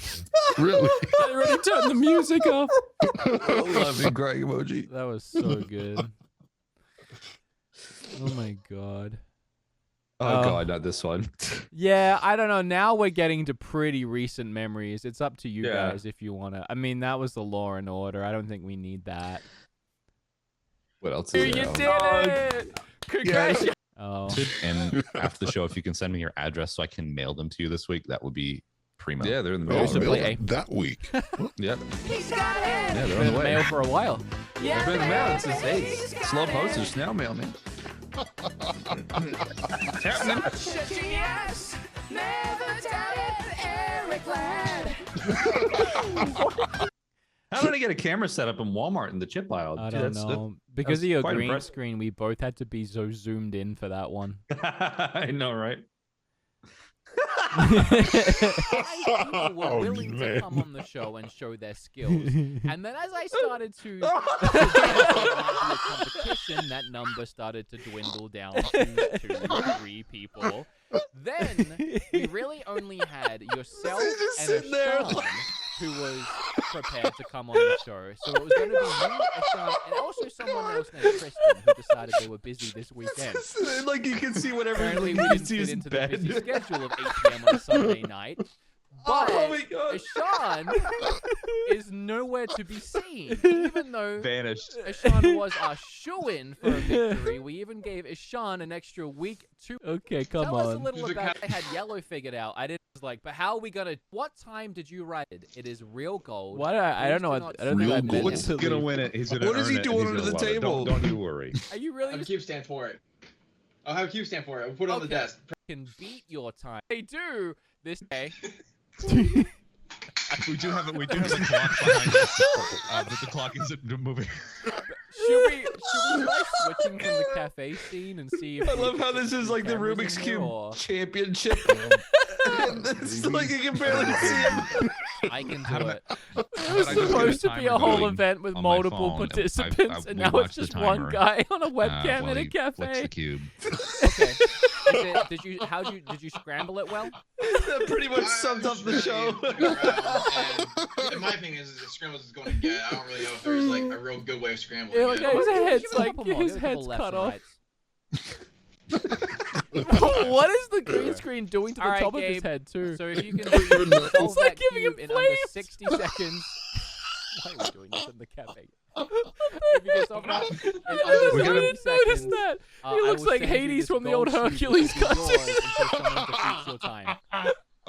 Really? I already turned the music off. Laughing, crying emoji. That was so good. Oh my god. Oh god, not this one. Yeah, I don't know. Now we're getting to pretty recent memories. It's up to you guys if you want to. I mean, that was the Law and Order. I don't think we need that. What else is You there? did it! Congratulations! Oh. And after the show, if you can send me your address so I can mail them to you this week, that would be primo. Yeah, they're in the mail. That week. Yep. Yeah, they're on the way. Mail for a while. Yeah, they're in the mail. It's just, hey, slow postage, snail mail, man. Shut your ass, never tell it, Erek lad. How did I get a camera set up in Walmart in the chip aisle? I Dude, don't know. Because of your quite green impressive. screen, we both had to be so zoomed in for that one. I know, right? People were willing to come on the show and show their skills. And then as I started to be a competition, that number started to dwindle down to 2 or 3 people. Then we really only had yourself and Ashan, who was prepared to come on the show. So it was going to be you, Ashan, and also someone else named Kristen, who decided they were busy this weekend. Like you can see whatever. Apparently, we didn't fit into the busy schedule of 8 p.m. on a Sunday night. But Ashan is nowhere to be seen, even though vanished. Ashan was our shoo-in for a victory. We even gave Ashan an extra week to. Okay, come Tell on. us a little about. I had yellow figured out. I didn't like, but how are we gonna? What time did you write it? It is real gold. What? I don't know. I don't think I meant What's gonna win it? He's gonna. What is he earn it, and doing he's under gonna the love it. table? Don't you worry. Are you really? I have a cube stand for it. I'll have a cube stand for it. We'll put it on the desk. Can beat your time. They do this day. We do have a clock behind us, but the clock isn't moving. Should we try switching from the cafe scene and see if I love how this is like the Rubik's Cube championship. It's like you can barely see him. I can do it. It was supposed to be a whole event with multiple participants, and now it's just one guy on a webcam in a cafe. The cube. Okay. Did you scramble it well? That pretty much sums up the show. And my thing is the scrambles is going to get. I don't really know if there's like a real good way of scrambling. Yeah, like his head's cut off. What is the green screen doing to the top of his head too? So if you can it's like giving him in under 60 seconds. Why are we doing this in the cafe? If you can solve that in under 60 notice seconds, that. He looks like Hades from the old Hercules cartoon.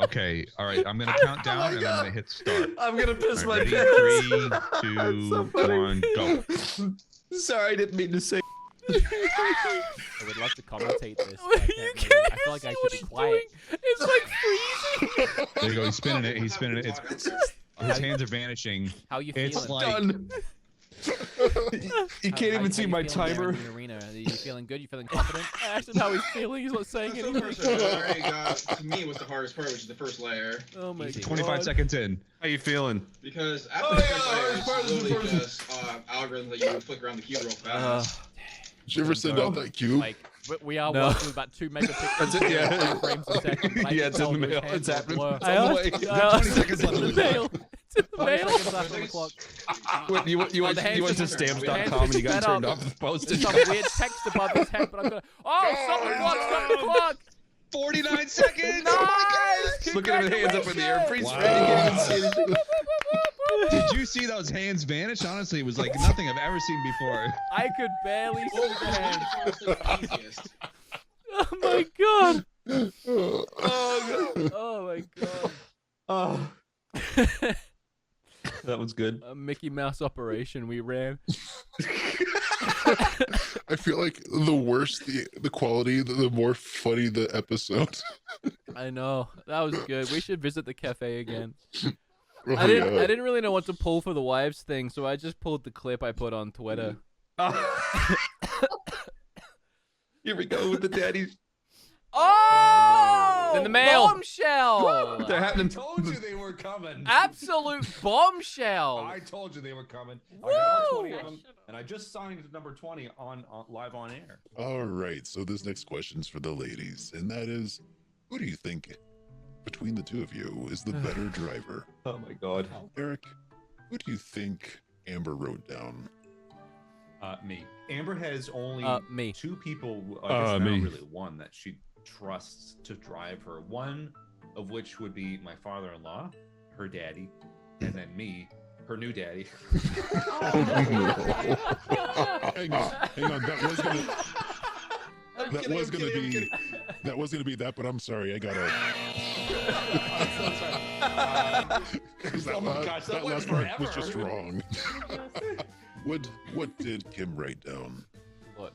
Okay, all right. I'm gonna count down and I'm gonna hit start. I'm gonna piss my ready? pants. 3, 2, 1, go. Sorry, I didn't mean to say. I would love to commentate this. I feel like I should be quiet. It's like freezing. There you go. He's spinning it. He's spinning it. His hands are vanishing. How you It's feeling? like Done. You can't even see my timer. In the arena? Are you feeling good? You feeling confident? I asked him how he's feeling. He's not saying anything. To me, it was the hardest part, which is the first layer. Oh my god. 25 seconds in. How you feeling? Because after the first layer, it's literally just algorithms that you would flick around the cube real fast. Did you ever send out that cube? Like, we are working with about 2 megapixels. That's it, yeah. Frames a second. Yeah, it's in the mail. It's happening. It's I on the way. asked 20 seconds left on the clock. It's in the 20 mail. seconds left on the clock. You went to stamps.com and you got turned off the postage. There's some weird text above his head, but I'm gonna. Oh, stop the clock! Stop the clock! 49 seconds. Nice! Look at his hands up in the air. Freeze Wow. frame. You can't even see anything. Did you see those hands vanish? Honestly, it was like nothing I've ever seen before. I could barely see the hand. Easiest. Oh my god. Oh, God. Oh my god. Oh. That Sounds good. A Mickey Mouse operation we ran. I feel like the worse the quality, the more funny the episode. I know. That was good. We should visit the cafe again. Oh, I didn't really know what to pull for the wives thing, so I just pulled the clip I put on Twitter. Here we go with the daddies. Oh! In the mail. Bombshell! They're happening. I told you they were coming. Absolute bombshell. I told you they were coming. I got all 20 of them, and I just signed number 20 on live on air. All right, so this next question's for the ladies, and that is, who do you think between the two of you is the better driver? Oh my God. Eric, who do you think Amber wrote down? Me. Amber has only me. two people, I guess now really one, that she trusts to drive her. One of which would be my father-in-law, her daddy, and then me, her new daddy. Hang on. That was gonna be that, but I'm sorry, I gotta. I'm so sorry. Oh my gosh, that last part was just wrong. What did Kim write down? Look,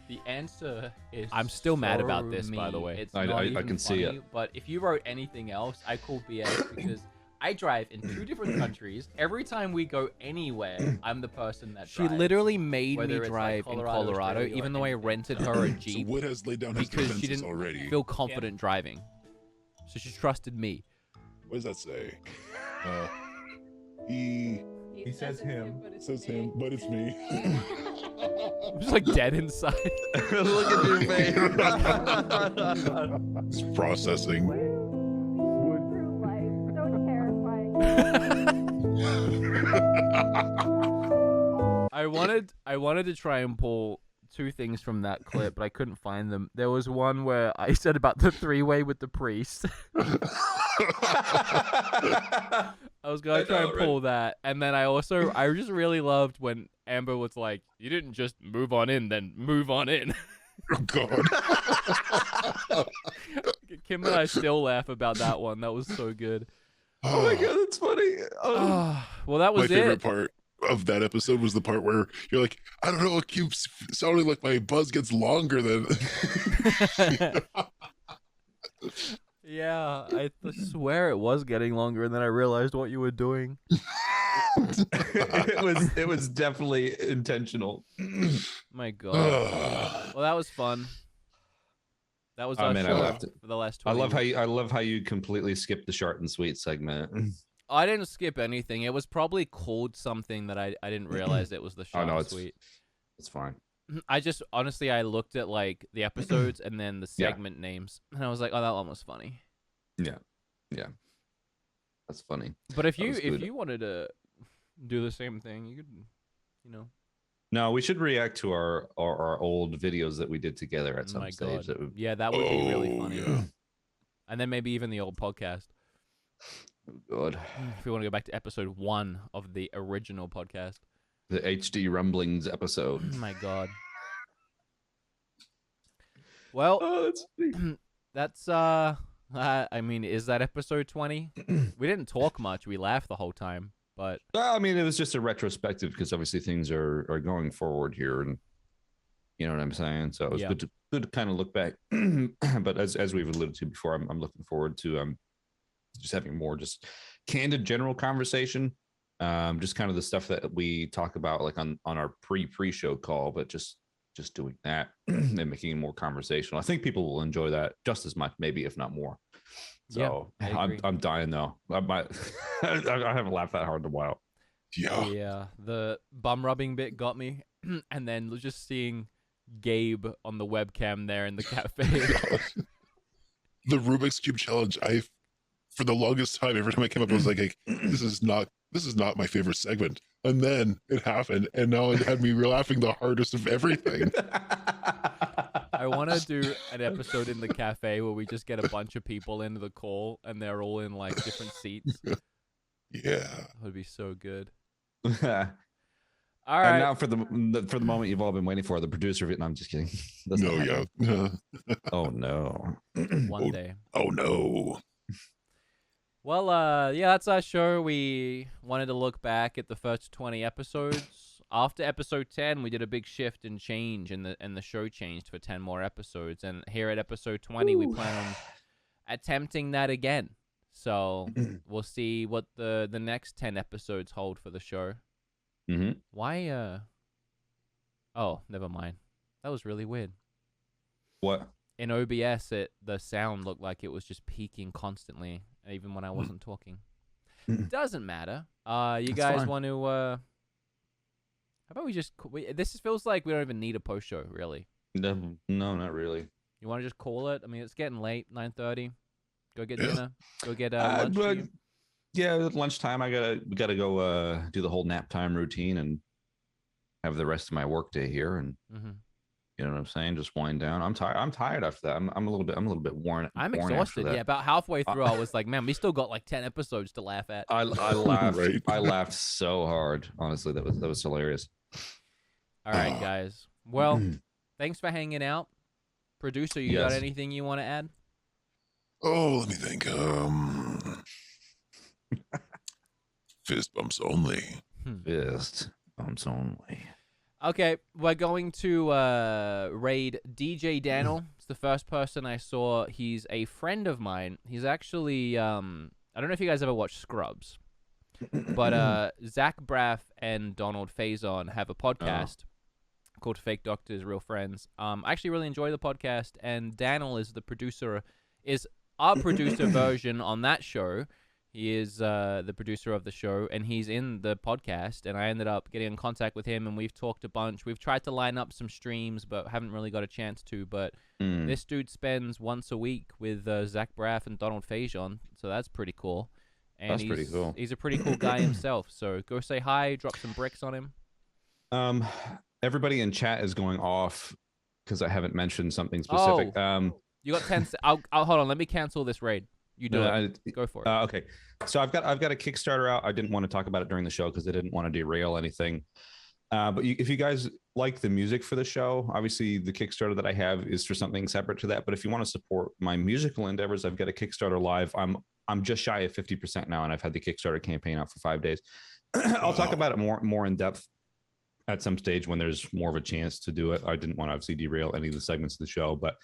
the answer is. I'm still mad about this, by the way. It's not even I can see funny, it. But if you wrote anything else, I call BS because I drive in 2 different countries. Every time we go anywhere, I'm the person that drives. She literally made me Whether it's drive like in Colorado, Australia, even though I rented her a Jeep. So Wood has laid down his because she defenses didn't already. feel confident driving, so she trusted me. What does that say? He says him. Says him, but it's me. I'm just like dead inside. Look at your face. It's processing. I wanted to try and pull 2 things from that clip, but I couldn't find them. There was one where I said about the 3-way with the priest. I was gonna try and pull that, and then I just really loved when Amber was like, "You didn't just move on in, then move on in." Oh God. Kim and I still laugh about that one. That was so good. Oh my God, that's funny. Well, that was my favorite part of that episode was the part where you're like, I don't know, it keeps sounding like my buzz gets longer than. Yeah, I swear it was getting longer, and then I realized what you were doing. it was definitely intentional. My God. Well, that was fun. That was our show for the last 20 I love how you completely skipped the short and sweet segment. I didn't skip anything. It was probably called something that I didn't realize it was the short and sweet. It's fine. I just honestly I looked at like the episodes and then the segment names, and I was like, oh, that one was funny. Yeah, that's funny. But if you wanted to do the same thing, you could, No, we should react to our old videos that we did together at some stage. That would be really funny. Yeah. And then maybe even the old podcast. Oh God. If we want to go back to episode 1 of the original podcast. The HD Rumblings episode. Oh my God. Well, that's I mean, is that episode 20? We didn't talk much. We laughed the whole time, but I mean, it was just a retrospective because obviously things are going forward here, and you know what I'm saying. So it was good to kind of look back. But as we've alluded to before, I'm looking forward to just having more just candid general conversation. Just kind of the stuff that we talk about like on our pre-show call, but just doing that and making it more conversational. I think people will enjoy that just as much, maybe if not more. So I'm dying though. I haven't laughed that hard in a while. Yeah. The bum rubbing bit got me, and then just seeing Gabe on the webcam there in the cafe. The Rubik's Cube challenge. For the longest time, every time I came up, I was like, this is not my favorite segment. And then it happened, and now it had me laughing the hardest of everything. I want to do an episode in the cafe where we just get a bunch of people into the call, and they're all in like different seats. Yeah, that would be so good. All right. And now for the moment you've all been waiting for, the producer of it. And I'm just kidding. No, Oh no. One day. Oh no. Well, yeah, that's our show. We wanted to look back at the first 20 episodes. After episode 10, we did a big shift and change, and the show changed for 10 more episodes. And here at episode 20, we plan on attempting that again. So we'll see what the next 10 episodes hold for the show. Mm-hmm. Why? Oh, never mind. That was really weird. What? In OBS, the sound looked like it was just peaking constantly, even when I wasn't talking. Doesn't matter. You guys want to? How about we just? This feels like we don't even need a post show, really. No, not really. You want to just call it? I mean, it's getting late, 9:30. Go get dinner. Go get lunch. But, yeah, at lunchtime. We gotta go do the whole nap time routine and have the rest of my work day here, and you know what I'm saying. Just wind down. I'm tired after that. I'm a little bit worn. I'm exhausted. Yeah, about halfway through, I was like, man, we still got like 10 episodes to laugh at. I laughed. Right. I laughed so hard. Honestly, that was hilarious. All right, guys. Well, thanks for hanging out. Producer, you got anything you want to add? Oh, let me think. Fist bumps only. Fist bumps only. Okay, we're going to raid DJ Daniel. It's the first person I saw. He's a friend of mine. He's actually, I don't know if you guys ever watched Scrubs, but Zach Braff and Donald Faison have a podcast called Fake Doctors, Real Friends. I actually really enjoy the podcast, and Daniel is the producer, is our producer version on that show. He is the producer of the show, and he's in the podcast, and I ended up getting in contact with him, and we've talked a bunch. We've tried to line up some streams, but haven't really got a chance to, but this dude spends once a week with Zach Braff and Donald Faison, so that's pretty cool. And that's pretty cool. He's a pretty cool guy himself, so go say hi, drop some bricks on him. Everybody in chat is going off because I haven't mentioned something specific. You got 10 I'll hold on, let me cancel this raid. You do it. Go for it. Okay, so I've got a Kickstarter out. I didn't want to talk about it during the show because I didn't want to derail anything. But if you guys like the music for the show, obviously the Kickstarter that I have is for something separate to that. But if you want to support my musical endeavors, I've got a Kickstarter live. I'm just shy of 50% now, and I've had the Kickstarter campaign out for 5 days. I'll talk about it more in depth at some stage when there's more of a chance to do it. I didn't want to obviously derail any of the segments of the show, but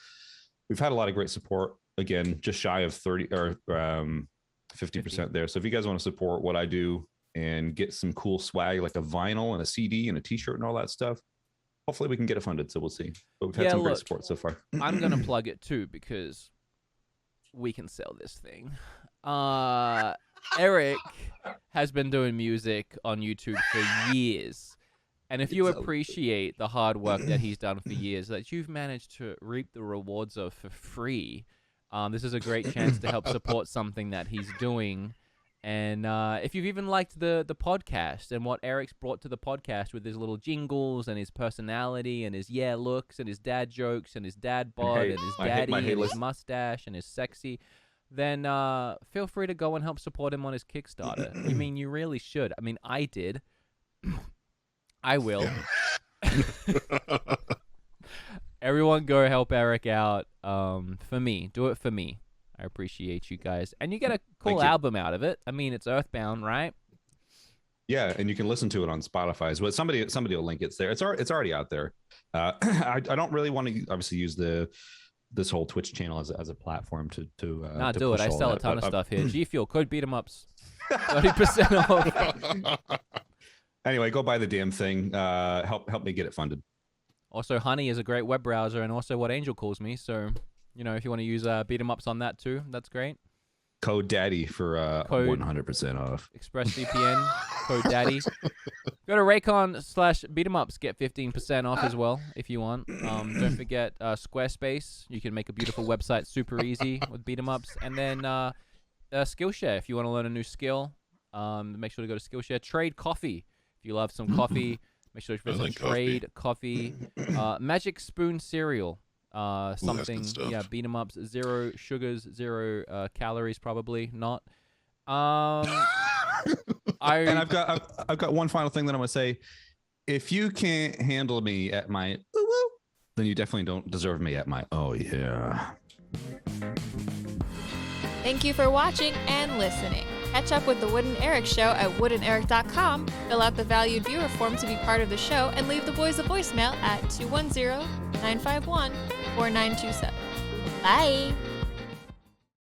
we've had a lot of great support. Again, just shy of 30 or 50% there. So if you guys want to support what I do and get some cool swag like a vinyl and a CD and a T-shirt and all that stuff, hopefully we can get it funded. So we'll see. But we've had some great support so far. I'm gonna plug it too because we can sell this thing. Erek has been doing music on YouTube for years. And if you appreciate the hard work that he's done for years, that you've managed to reap the rewards of for free, this is a great chance to help support something that he's doing. And if you've even liked the podcast and what Erek's brought to the podcast with his little jingles and his personality and his looks and his dad jokes and his dad bod and his daddy and his mustache and his sexy, then feel free to go and help support him on his Kickstarter. I mean, you really should. I mean, I did. I will. Everyone go help Erek out. For me. Do it for me. I appreciate you guys. And you get a cool album out of it. I mean, it's Earthbound, right? Yeah, and you can listen to it on Spotify as well. Somebody will link it. It's there. It's already out there. I don't really want to obviously use this whole Twitch channel as a platform to do it. I sell a ton of stuff here. G Fuel code beat 'em ups. 30% off. Anyway, go buy the damn thing. Help me get it funded. Also, Honey is a great web browser, and also what Angel calls me. So, if you want to use beat 'em ups on that too, that's great. Code Daddy for 100% off. ExpressVPN code Daddy. Go to Raycon/beat'emups, get 15% off as well if you want. Don't forget Squarespace. You can make a beautiful website super easy with beat 'em ups, and then Skillshare if you want to learn a new skill. Make sure to go to Skillshare. Trade Coffee. If you love some coffee, make sure to visit Trade Coffee. Magic Spoon Cereal. Something, beat 'em ups, 0 sugars, 0 calories, probably not. And I've got one final thing that I'm gonna say. If you can't handle me at my woo-woo, then you definitely don't deserve me at my oh yeah. Thank you for watching and listening. Catch up with The Wood and Erek Show at woodanderek.com, fill out the valued viewer form to be part of the show, and leave the boys a voicemail at 210-951-4927. Bye!